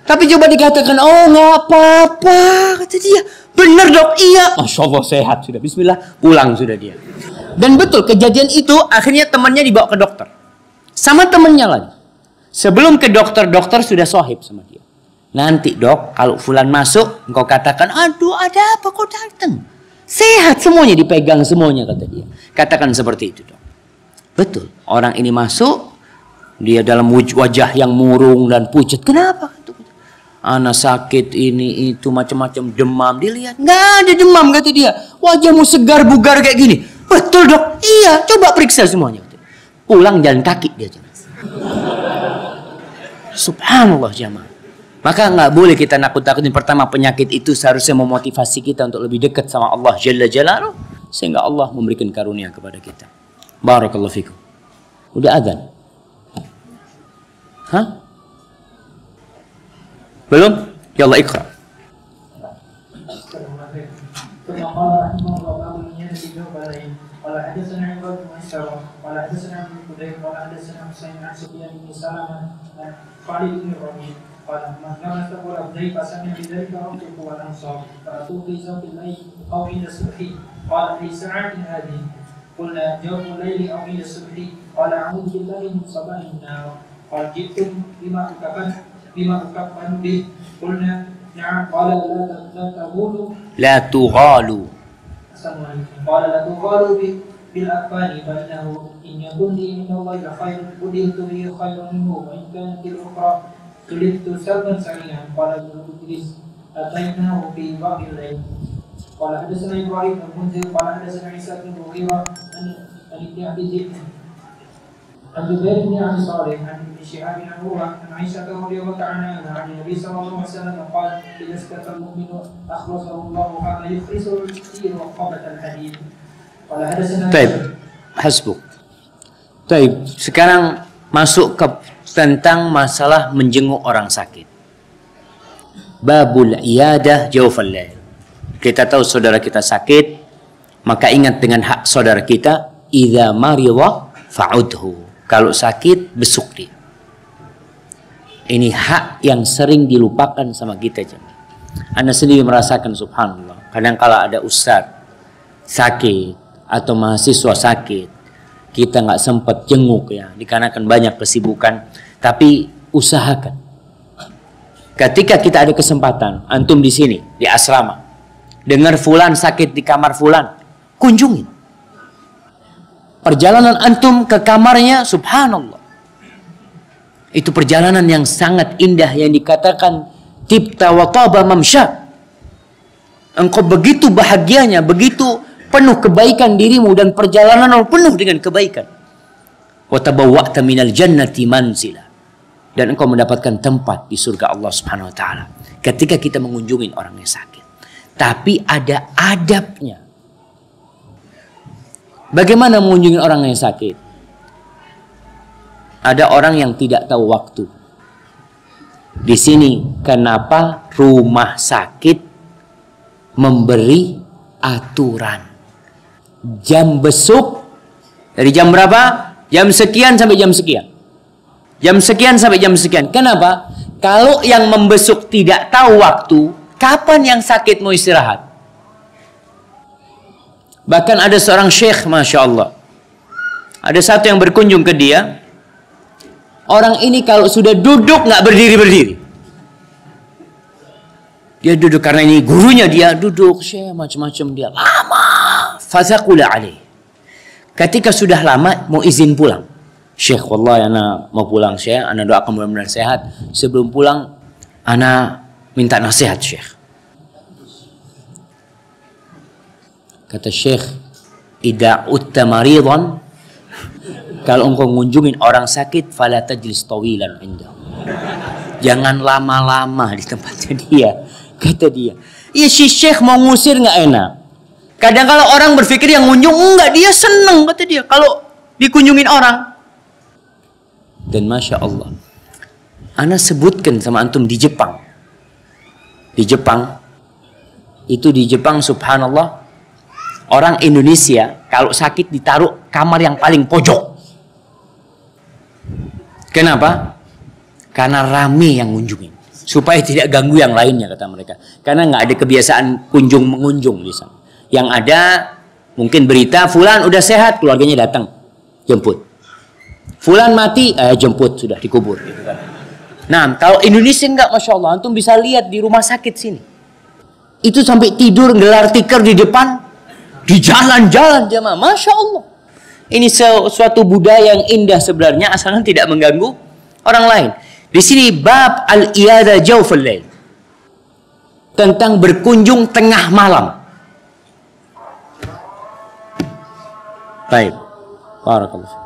Tapi coba dikatakan, oh nggak apa-apa, kata dia. Bener dok, iya. Masya Allah sehat sudah. Bismillah, pulang sudah dia. Dan betul kejadian itu akhirnya temannya dibawa ke dokter. Sama temannya lagi. Sebelum ke dokter, dokter sudah sohib sama dia. Nanti dok, kalau fulan masuk, engkau katakan, aduh ada apa kau datang? Sehat semuanya, dipegang semuanya kata dia. Katakan seperti itu dok. Betul, orang ini masuk, dia dalam wajah yang murung dan pucat. Kenapa? Anak sakit ini itu macam-macam demam. Dilihat nggak ada demam kata dia. Wajahmu segar bugar kayak gini. Betul dok. Iya. Coba periksa semuanya. Pulang jalan kaki dia. Subhanallah jamaah. Maka nggak boleh kita nakut-nakutin. Pertama, penyakit itu seharusnya memotivasi kita untuk lebih dekat sama Allah Jalla Jalaluh, sehingga Allah memberikan karunia kepada kita. Barakallahu fikum. Udah azan? Hah? Belum? Ya Allah ikra. قال حدثنا عمرو بن مسعود قال حدثنا ابن خدير قال حدثنا حسين عن سفيان بن سلمة عن خالد بن ربيع قال من كان تقول ابدي فسمع بذلك ربك والانصار فاتوا في زوج الليل او عند الصبح قال في ساعات هذه قلنا جوف الليل او عند الصبح قال اعوذ بالله من صباح النار قال جئتم بما أكفن به قلنا نعم قال لا تغولوا قال لا تغالوا بالأكفان فإنه إن يكن لي من الله خير بدلت به خير منه وإن كانت الأخرى تلدت سلما سريعا قال ابن إدريس أتيناه في بعض الليل قال حدثنا إبراهيم بن المنذر قال حدثنا عيسى بن المغيرة عن ابن أبي ذئب عن جبير بن أبي صالح عن ابن شهاب عن عروة عن عائشة رضي الله عنها عن النبي صلى الله عليه وسلم قال إذا اسكت المؤمن أخلصه الله هذا يخلصه الكثير وقبة الحديد. قال حدثنا طيب hasbuk. طيب, sekarang masuk ke tentang masalah menjenguk orang sakit. Babul iyadah jawfal lail. Kita tahu saudara kita sakit, maka ingat dengan hak saudara kita, idza marida fa'udhu. Kalau sakit, besuk dia. Ini hak yang sering dilupakan sama kita. Anda sendiri merasakan subhanallah. Kadang kala ada ustaz sakit atau mahasiswa sakit, kita nggak sempat jenguk ya, dikarenakan banyak kesibukan. Tapi usahakan. Ketika kita ada kesempatan, antum di sini di asrama, dengar fulan sakit di kamar fulan, kunjungin. Perjalanan antum ke kamarnya, subhanallah. Itu perjalanan yang sangat indah yang dikatakan tibta wa taba mamsya. Engkau begitu bahagianya, begitu penuh kebaikan dirimu dan perjalanan penuh dengan kebaikan. Wa tabawwa'ta minal jannati manzila. Dan engkau mendapatkan tempat di surga Allah Subhanahu wa taala ketika kita mengunjungi orang yang sakit. Tapi ada adabnya. Bagaimana mengunjungi orang yang sakit? Ada orang yang tidak tahu waktu. Di sini kenapa rumah sakit memberi aturan jam besuk dari jam berapa? Jam sekian sampai jam sekian. Jam sekian sampai jam sekian. Kenapa? Kalau yang membesuk tidak tahu waktu, kapan yang sakit mau istirahat? Bahkan ada seorang syekh, Masya Allah. Ada satu yang berkunjung ke dia. Orang ini kalau sudah duduk nggak berdiri-berdiri. Dia duduk karena ini gurunya, dia duduk. Syekh macam-macam dia. Lama. Fazaqula alaih. Ketika sudah lama mau izin pulang. Syekh, wallahi ana mau pulang Syekh. Ana doakan mudah-mudahan sehat. Sebelum pulang, ana minta nasihat Syekh. Kata Syekh, idza utta maridan, kalau engkau ngunjungin orang sakit, fala tajlis tawilan indahu. Jangan lama-lama di tempatnya dia. Kata dia, iya si Syekh mau ngusir nggak enak. Kadang kalau orang berpikir yang ngunjung enggak, dia seneng kata dia kalau dikunjungin orang. Dan Masya Allah, ana sebutkan sama antum di Jepang. Di Jepang, itu di Jepang subhanallah, orang Indonesia kalau sakit ditaruh kamar yang paling pojok. Kenapa? Karena rame yang ngunjungin, supaya tidak ganggu yang lainnya, kata mereka. Karena nggak ada kebiasaan kunjung mengunjung di sana. Yang ada mungkin berita fulan udah sehat, keluarganya datang jemput. Fulan mati, jemput, sudah dikubur. Gitu kan. Nah, kalau Indonesia enggak, Masya Allah, antum bisa lihat di rumah sakit sini. Itu sampai tidur gelar tikar di depan, di jalan-jalan jamaah, Masya Allah. Ini suatu budaya yang indah sebenarnya, asalnya tidak mengganggu orang lain. Di sini bab al-iyada jawful lail, tentang berkunjung tengah malam. Baik, barakallahu.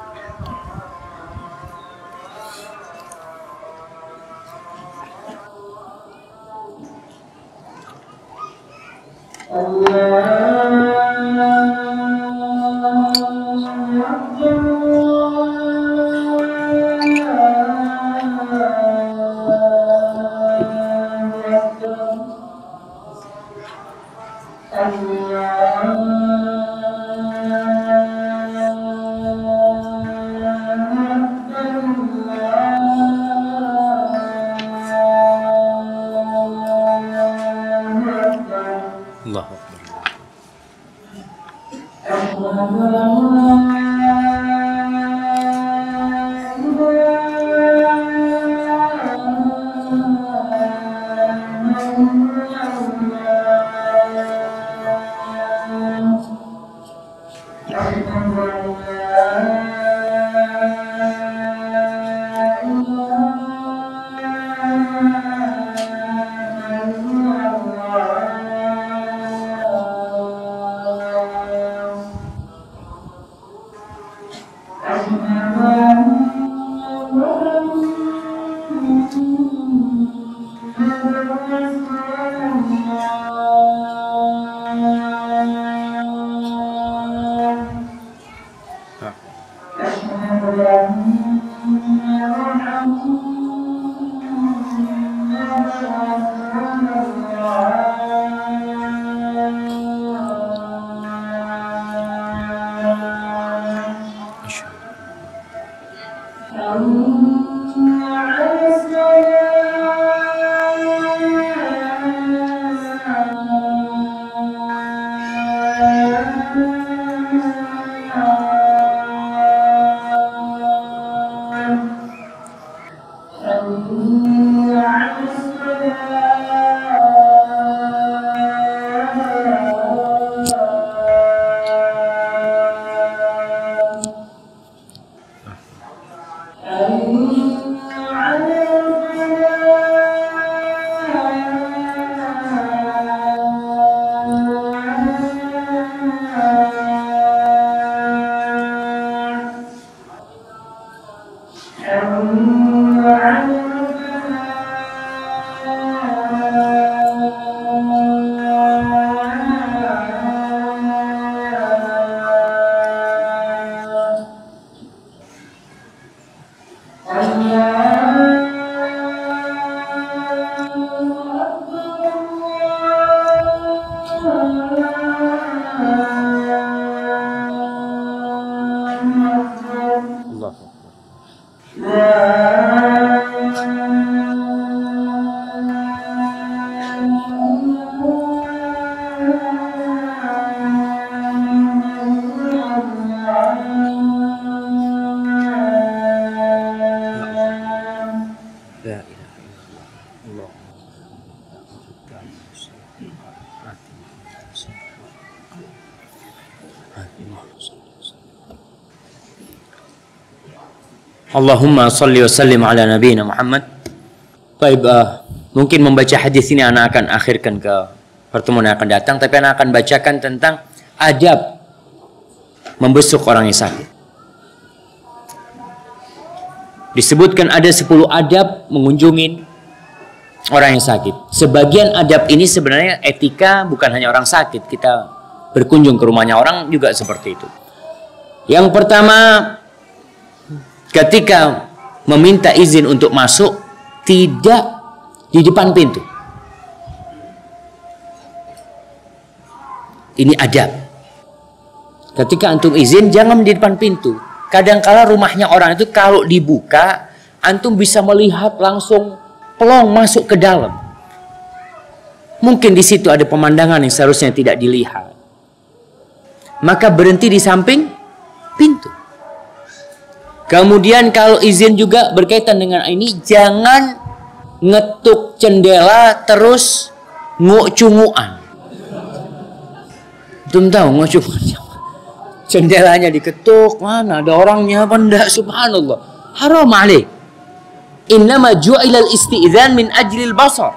Allahumma salli wa sallim ala nabiyina Muhammad. Baik, mungkin membaca hadis ini anak akan akhirkan ke pertemuan yang akan datang, tapi anak akan bacakan tentang adab membesuk orang yang sakit. Disebutkan ada 10 adab mengunjungi orang yang sakit. Sebagian adab ini sebenarnya etika, bukan hanya orang sakit. Kita berkunjung ke rumahnya orang juga seperti itu. Yang pertama, ketika meminta izin untuk masuk tidak di depan pintu. Ini adab. Ketika antum izin jangan di depan pintu. Kadangkala rumahnya orang itu kalau dibuka, antum bisa melihat langsung pelong masuk ke dalam. Mungkin di situ ada pemandangan yang seharusnya tidak dilihat. Maka berhenti di samping pintu. Kemudian kalau izin juga berkaitan dengan ini, jangan ngetuk jendela terus nguk-cunguan. Antum tahu nguk-cunguan? Jendelanya diketuk, mana ada orangnya apa enggak, subhanallah. Haram alaih. Innama ju'ilal isti'dzan min ajlil basar.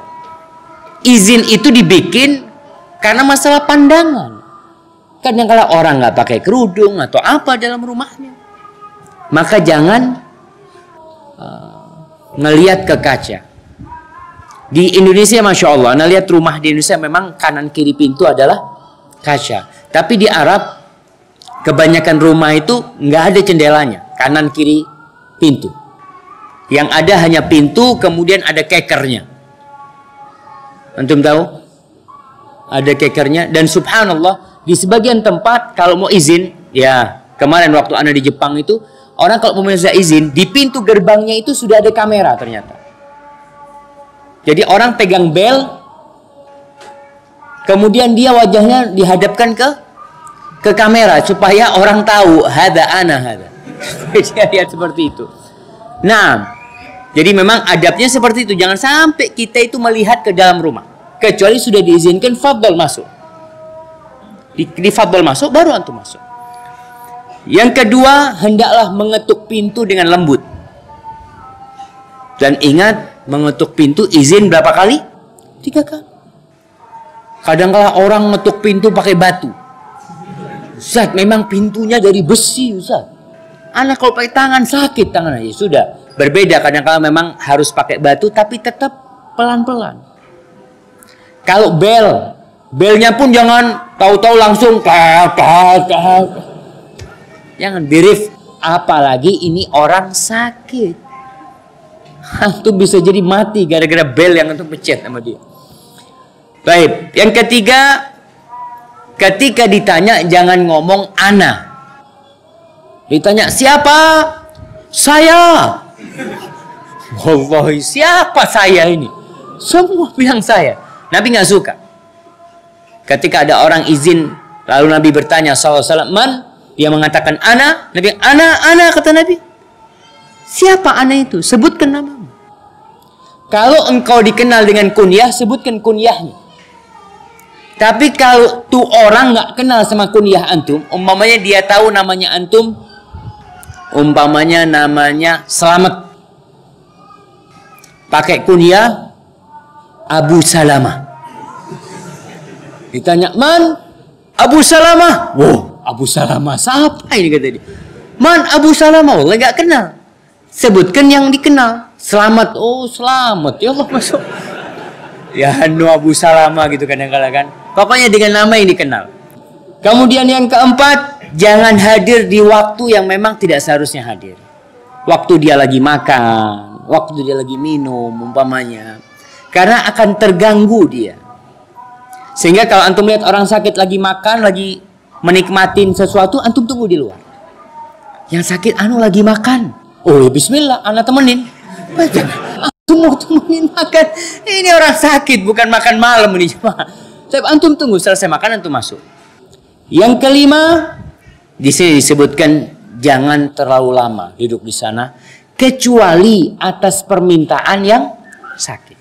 Izin itu dibikin karena masalah pandangan. Kadang-kadang orang nggak pakai kerudung atau apa dalam rumahnya. Maka jangan ngelihat ke kaca. Di Indonesia Masya Allah, ngelihat rumah di Indonesia memang kanan kiri pintu adalah kaca. Tapi di Arab kebanyakan rumah itu nggak ada jendelanya, kanan kiri pintu. Yang ada hanya pintu, kemudian ada kekernya. Antum tahu? Ada kekernya. Dan subhanallah, di sebagian tempat kalau mau izin, ya kemarin waktu Anda di Jepang itu, orang kalau mau minta izin, di pintu gerbangnya itu sudah ada kamera ternyata. Jadi orang pegang bel, kemudian dia wajahnya dihadapkan ke kamera supaya orang tahu hada ana hada. Dia lihat seperti itu. Nah, jadi memang adabnya seperti itu. Jangan sampai kita itu melihat ke dalam rumah. Kecuali sudah diizinkan, fadhal masuk. Di fadhal masuk, baru antum masuk. Yang kedua, hendaklah mengetuk pintu dengan lembut. Dan ingat, mengetuk pintu izin berapa kali? 3 kali. Kadang-kala orang ngetuk pintu pakai batu. Ustaz, memang pintunya dari besi, Ustaz. Anak kalau pakai tangan sakit tangan aja. Sudah. Berbeda, kadang-kala memang harus pakai batu, tapi tetap pelan-pelan. Kalau belnya pun jangan tahu-tahu langsung jangan brief. Apalagi ini orang sakit. Antum bisa jadi mati gara-gara bel yang antum pencet sama dia. Baik, yang ketiga, ketika ditanya jangan ngomong ana. Ditanya siapa? Saya. Wallahi, siapa saya ini? Semua bilang saya. Nabi nggak suka. Ketika ada orang izin, lalu Nabi bertanya SAW, man? Dia mengatakan ana. Nabi, ana kata Nabi. Siapa ana itu? Sebutkan namamu. Kalau engkau dikenal dengan kunyah, sebutkan kunyahnya. Tapi kalau tuh orang nggak kenal sama kunyah antum, umpamanya dia tahu namanya antum, umpamanya namanya Selamat, pakai kunyah Abu Salamah. Ditanya, man? Abu Salamah. Wow, Abu Salamah siapa ini kata dia? Man, Abu Salamah. Wallah nggak kenal. Sebutkan yang dikenal. Selamat. Oh, Selamat. Ya Allah, masuk. Ya Hanu Abu Salamah gitu kadang-kadang kan. Pokoknya dengan nama yang dikenal. Kemudian yang keempat, jangan hadir di waktu yang memang tidak seharusnya hadir. Waktu dia lagi makan, waktu dia lagi minum umpamanya. Karena akan terganggu dia. Sehingga kalau antum lihat orang sakit lagi makan, lagi menikmatin sesuatu, antum tunggu di luar. Yang sakit lagi makan. Oh ya bismillah, anak temenin. Antum mau temenin makan. Ini orang sakit, bukan makan malam ini. Tapi antum tunggu, selesai makan antum masuk. Yang kelima, di sini disebutkan jangan terlalu lama hidup di sana, kecuali atas permintaan yang sakit.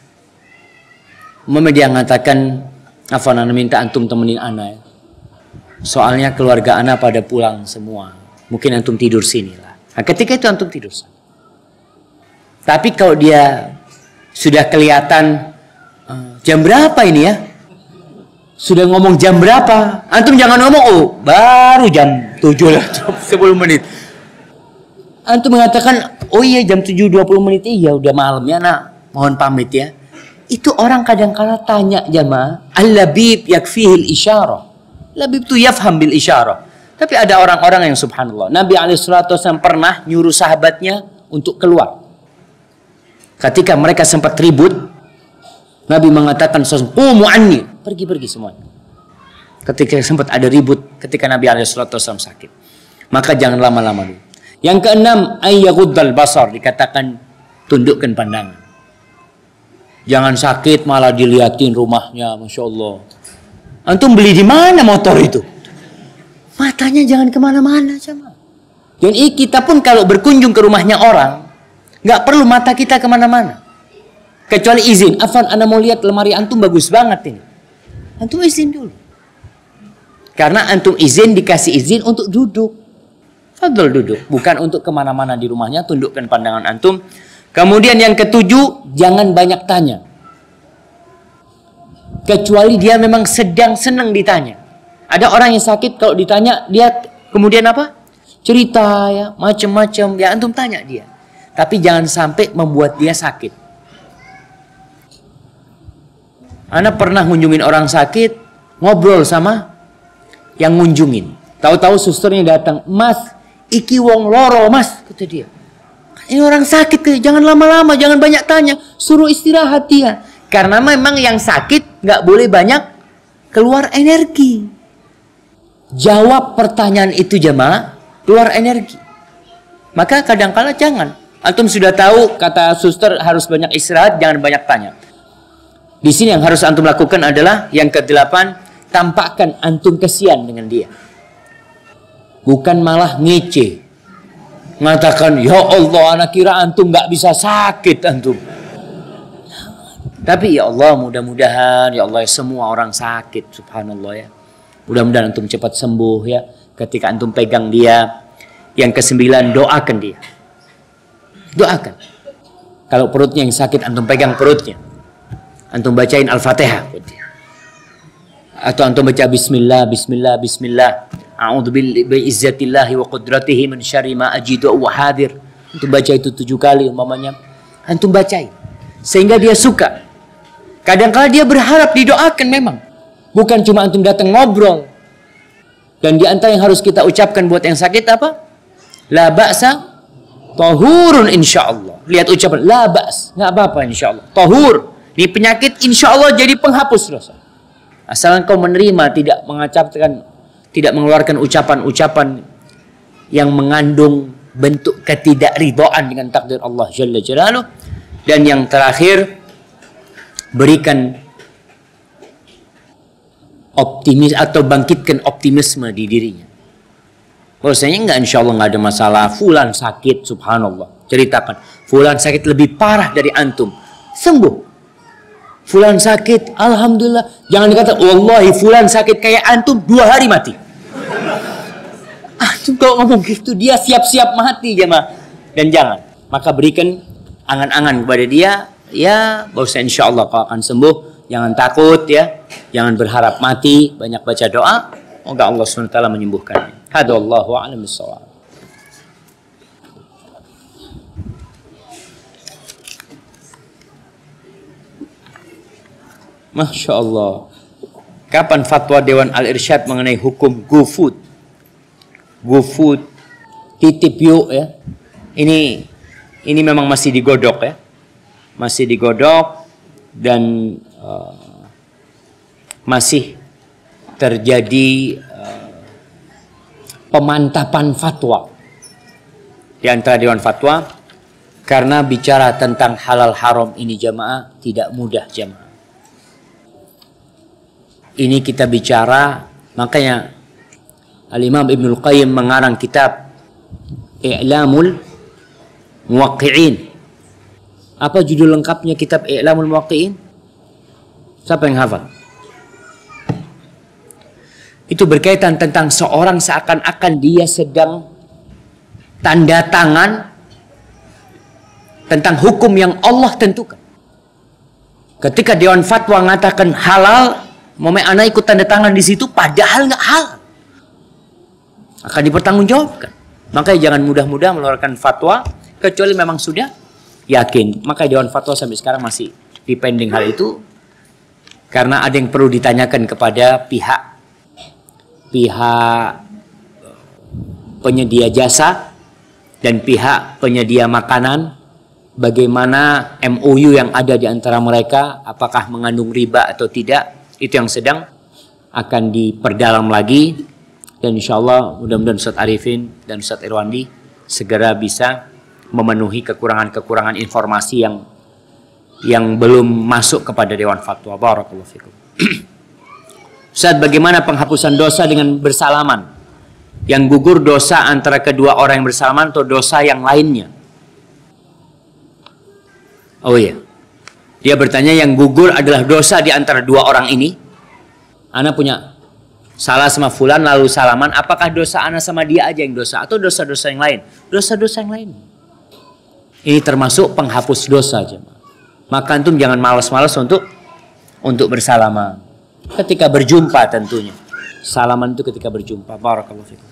Mama dia mengatakan, Afwan, ana minta antum temenin ana ya. Soalnya keluarga ana pada pulang semua. Mungkin antum tidur sini lah. Nah, ketika itu antum tidur sana. Tapi kalau dia sudah kelihatan jam berapa ini ya? Sudah ngomong jam berapa? Antum jangan ngomong, oh baru jam 7 lah, 10 menit. Antum mengatakan, oh iya jam 7.20 menit, iya udah malam ya nak, mohon pamit ya. Itu orang kadang-kala tanya jamaah, al-labib yakfihil isyarah. Labib itu yafham bil isyarah. Tapi ada orang-orang yang subhanallah. Nabi SAW pernah nyuruh sahabatnya untuk keluar. Ketika mereka sempat ribut, Nabi mengatakan, "Qumu anni." Pergi semuanya. Ketika sempat ada ribut, ketika Nabi SAW sakit. Maka jangan lama-lama dulu. Yang keenam, ayyaghuddal basar, dikatakan tundukkan pandangan. Jangan sakit malah dilihatin rumahnya, Masya Allah. Antum beli di mana motor itu? Matanya jangan kemana-mana, jemaah. Dan kita pun kalau berkunjung ke rumahnya orang, nggak perlu mata kita kemana-mana. Kecuali izin. Afan, ana mau lihat lemari antum bagus banget ini. Antum izin dulu. Karena antum izin, dikasih izin untuk duduk. Fadl duduk. Bukan untuk kemana-mana di rumahnya, tundukkan pandangan antum. Kemudian yang ketujuh, jangan banyak tanya. Kecuali dia memang sedang senang ditanya. Ada orang yang sakit, kalau ditanya, dia kemudian apa? Cerita ya, macam-macam. Ya antum tanya dia. Tapi jangan sampai membuat dia sakit. Ana pernah ngunjungin orang sakit, ngobrol sama yang ngunjungin. Tahu-tahu susternya datang, "Mas, iki wong loro, Mas," kata dia. Ini orang sakit, jangan lama-lama, jangan banyak tanya, suruh istirahat dia. Karena memang yang sakit nggak boleh banyak keluar energi. Jawab pertanyaan itu jemaah, keluar energi. Maka kadang-kala jangan. Antum sudah tahu kata suster harus banyak istirahat, jangan banyak tanya. Di sini yang harus antum lakukan adalah yang ke-8, tampakkan antum kesian dengan dia. Bukan malah ngece. Mengatakan, "Ya Allah, anak kira antum nggak bisa sakit antum." Tapi ya Allah, mudah-mudahan ya Allah, semua orang sakit, subhanallah ya. Mudah-mudahan antum cepat sembuh ya. Ketika antum pegang dia. Yang ke-9, doakan dia. Doakan. Kalau perutnya yang sakit, antum pegang perutnya. Antum bacain Al-Fatihah. Atau antum baca Bismillah, Bismillah, Bismillah. A'udzu bi'izzatillahi wa qudratihi min syarri ma ajidu wa hadir. Antum baca itu 7 kali umpamanya. Antum bacain. Sehingga dia suka. Kadang-kala dia berharap didoakan memang. Bukan cuma antum datang ngobrol. Dan di antara yang harus kita ucapkan buat yang sakit apa? La ba'sa tahurun insyaallah. Lihat ucapan la ba's, enggak apa-apa insyaallah. Tahur. Ini penyakit insyaallah jadi penghapus dosa. Asal engkau menerima, tidak mengeluarkan ucapan-ucapan yang mengandung bentuk ketidakridhaan dengan takdir Allah Jalla Jalaluh. Dan yang terakhir, berikan optimis atau bangkitkan optimisme di dirinya. Bahwasanya enggak, insya Allah enggak ada masalah. Fulan sakit, subhanallah. Ceritakan, fulan sakit lebih parah dari antum, sembuh. Fulan sakit, alhamdulillah. Jangan dikata, wallahi fulan sakit kayak antum 2 hari mati. Antum kalau ngomong gitu, dia siap-siap mati jemaah. Dan jangan. Maka berikan angan-angan kepada dia, ya bahwasanya insya Allah kau akan sembuh. Jangan takut ya, jangan berharap mati, banyak baca doa, semoga Allah SWT menyembuhkannya. Hada Allahu a'lam bissawab. Masya Allah. Kapan fatwa Dewan Al-Irsyad mengenai hukum GoFood? GoFood, titip yuk ya. Ini memang masih digodok ya, masih digodok dan masih terjadi pemantapan fatwa di antara Dewan Fatwa, karena bicara tentang halal haram ini jamaah tidak mudah jamaah. Ini kita bicara, makanya Al-Imam Ibnul Qayyim mengarang kitab I'lamul Muwaqqi'in. Apa judul lengkapnya kitab I'lamul Muwaqqi'in? Siapa yang hafal? Itu berkaitan tentang seorang seakan-akan dia sedang tanda tangan tentang hukum yang Allah tentukan. Ketika Dewan Fatwa mengatakan halal, momen anak ikut tanda tangan di situ, padahal nggak halal, akan dipertanggungjawabkan. Makanya jangan mudah-mudah mengeluarkan fatwa kecuali memang sudah yakin. Maka Dewan Fatwa sampai sekarang masih dipending hal itu, karena ada yang perlu ditanyakan kepada pihak penyedia jasa dan pihak penyedia makanan, bagaimana MOU yang ada di antara mereka, apakah mengandung riba atau tidak, itu yang sedang akan diperdalam lagi. Dan insya Allah mudah-mudahan Ustaz Arifin dan Ustaz Irwandi segera bisa memenuhi kekurangan-kekurangan informasi yang belum masuk kepada Dewan Fatwa. Barakallahu fikum. Ustaz, bagaimana penghapusan dosa dengan bersalaman? Yang gugur dosa antara kedua orang yang bersalaman atau dosa yang lainnya? Oh iya, dia bertanya yang gugur adalah dosa di antara dua orang ini. Ana punya salah sama fulan lalu salaman, apakah dosa ana sama dia aja yang dosa atau dosa-dosa yang lain? Dosa-dosa yang lain. Ini termasuk penghapus dosa aja. Maka antum jangan malas-malas untuk bersalaman. Ketika berjumpa tentunya. Salaman itu ketika berjumpa. Barakallahu fikum.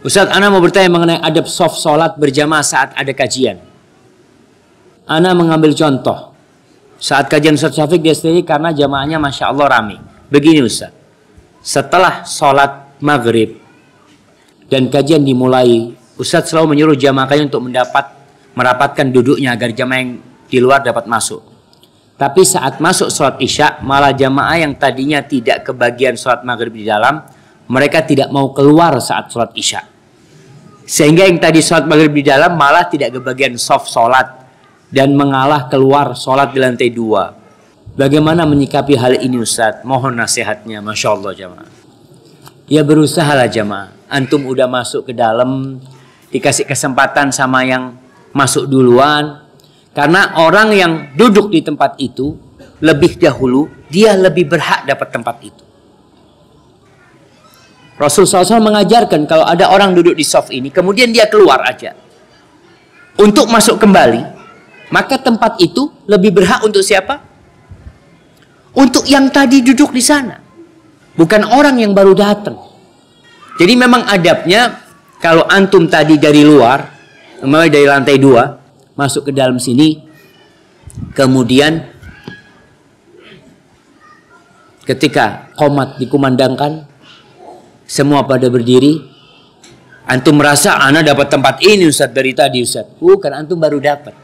Ustaz, ana mau bertanya mengenai adab soft sholat berjamaah saat ada kajian. Ana mengambil contoh. Saat kajian Ustaz Syafiq di STI karena jamaahnya Masya Allah rame. Begini Ustaz. Setelah sholat maghrib dan kajian dimulai, Ustaz selalu menyuruh jamaah kajian untuk merapatkan duduknya agar jamaah yang di luar dapat masuk. Tapi saat masuk sholat isya, malah jamaah yang tadinya tidak kebagian sholat maghrib di dalam, mereka tidak mau keluar saat sholat isya. Sehingga yang tadi sholat maghrib di dalam malah tidak kebagian soft sholat dan mengalah keluar sholat di lantai 2. Bagaimana menyikapi hal ini Ustaz? Mohon nasihatnya. Masya Allah jamaah. Ya berusahalah jamaah. Antum udah masuk ke dalam, dikasih kesempatan sama yang masuk duluan. Karena orang yang duduk di tempat itu lebih dahulu, dia lebih berhak dapat tempat itu. Rasulullah SAW mengajarkan kalau ada orang duduk di soft ini, kemudian dia keluar aja untuk masuk kembali, maka tempat itu lebih berhak untuk siapa? Untuk yang tadi duduk di sana, bukan orang yang baru datang. Jadi memang adabnya kalau antum tadi dari luar, mulai dari lantai 2 masuk ke dalam sini, kemudian ketika qomat dikumandangkan, semua pada berdiri. Antum merasa ana dapat tempat ini Ustaz dari tadi Ustaz. Bukan, antum baru dapat.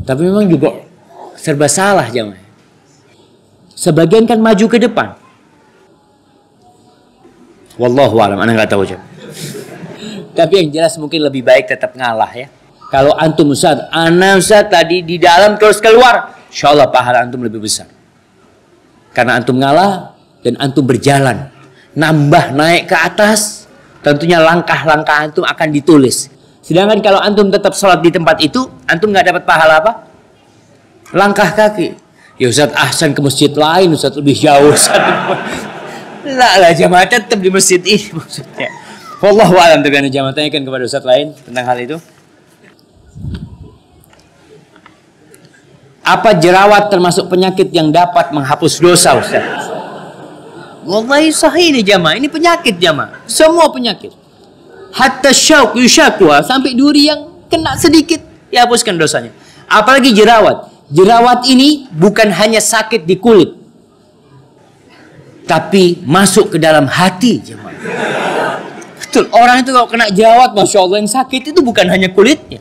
Tapi memang juga serba salah jamaah. Sebagian kan maju ke depan. Wallahu a'lam, ana nggak tahu jamaah. Tapi yang jelas mungkin lebih baik tetap ngalah ya. Kalau antum Ustaz, ana Ustaz tadi di dalam terus keluar, insyaallah pahala antum lebih besar. Karena antum ngalah dan antum berjalan. Nambah naik ke atas, tentunya langkah-langkah antum akan ditulis. Sedangkan kalau antum tetap sholat di tempat itu, antum nggak dapat pahala apa? Langkah kaki. Ya Ustaz, ahsan ke masjid lain Ustaz, lebih jauh Ustaz. Lah jamaah tetap di masjid ini maksudnya. Wallahu a'lam. Tapi anda jamaah tanyakan kepada Ustaz lain tentang hal itu. Apa jerawat termasuk penyakit yang dapat menghapus dosa Ustaz? Wallahi sahih ini jamaah, ini penyakit jamaah, semua penyakit. Hatta syauk yusyakwa, sampai duri yang kena sedikit dihapuskan dosanya. Apalagi jerawat. Jerawat ini bukan hanya sakit di kulit, tapi masuk ke dalam hati jamaah. Betul, orang itu kalau kena jerawat, Masya Allah, yang sakit itu bukan hanya kulitnya,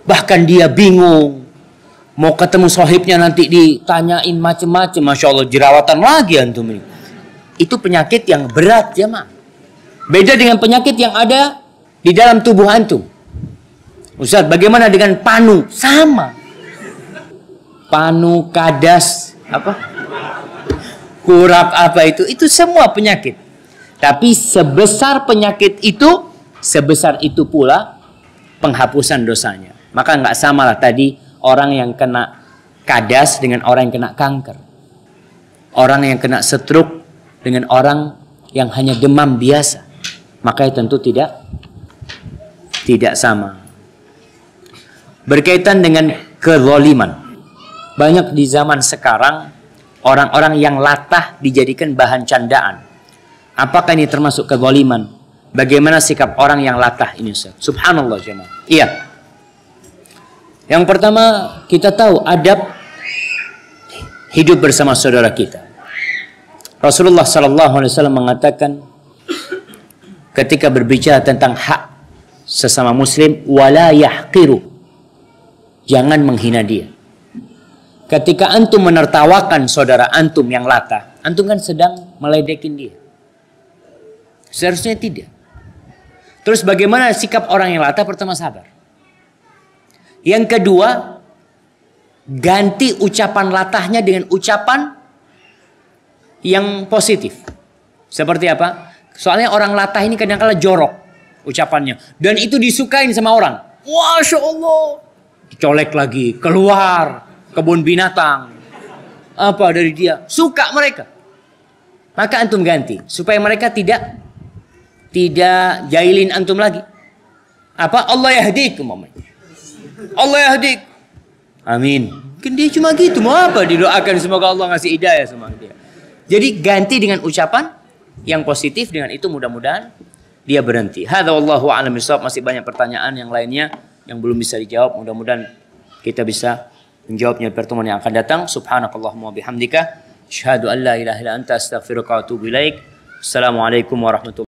bahkan dia bingung. Mau ketemu sohibnya nanti ditanyain macam-macam, Masya Allah, jerawatan lagi antum ini. Itu penyakit yang berat jemaah. Beda dengan penyakit yang ada di dalam tubuh antum. Ustaz, bagaimana dengan panu? Sama. Panu, kadas, apa? Kurap apa itu semua penyakit. Tapi sebesar penyakit itu, sebesar itu pula penghapusan dosanya. Maka nggak samalah tadi orang yang kena kadas dengan orang yang kena kanker. Orang yang kena stroke dengan orang yang hanya demam biasa, maka tentu tidak sama. Berkaitan dengan kezaliman, banyak di zaman sekarang orang-orang yang latah dijadikan bahan candaan. Apakah ini termasuk kezaliman? Bagaimana sikap orang yang latah ini Ustaz? Subhanallah jemaah. Iya. Yang pertama, kita tahu adab hidup bersama saudara kita. Rasulullah SAW mengatakan ketika berbicara tentang hak sesama muslim, wala yahqiru. Jangan menghina dia. Ketika antum menertawakan saudara antum yang latah, antum kan sedang meledekin dia. Seharusnya tidak. Terus bagaimana sikap orang yang latah? Pertama, sabar. Yang kedua, ganti ucapan latahnya dengan ucapan yang positif. Seperti apa? Soalnya orang latah ini kadang-kala jorok ucapannya. Dan itu disukain sama orang. Masya Allah. Dicolek lagi, keluar kebun binatang. Apa dari dia? Suka mereka. Maka antum ganti. Supaya mereka tidak jahilin antum lagi. Apa? Allah yahdik. Allah yahdik. Amin. Mungkin dia cuma gitu. Mau apa didoakan? Semoga Allah ngasih hidayah sama dia. Jadi ganti dengan ucapan yang positif. Dengan itu mudah-mudahan dia berhenti. Hadza wallahu a'lam bishawab. Masih banyak pertanyaan yang lainnya yang belum bisa dijawab. Mudah-mudahan kita bisa menjawabnya di pertemuan yang akan datang. Subhanakallahumma bihamdika asyhadu an la ilaha illa anta astaghfiruka wa atubu ilaik. Assalamualaikum warahmatullahi wabarakatuh.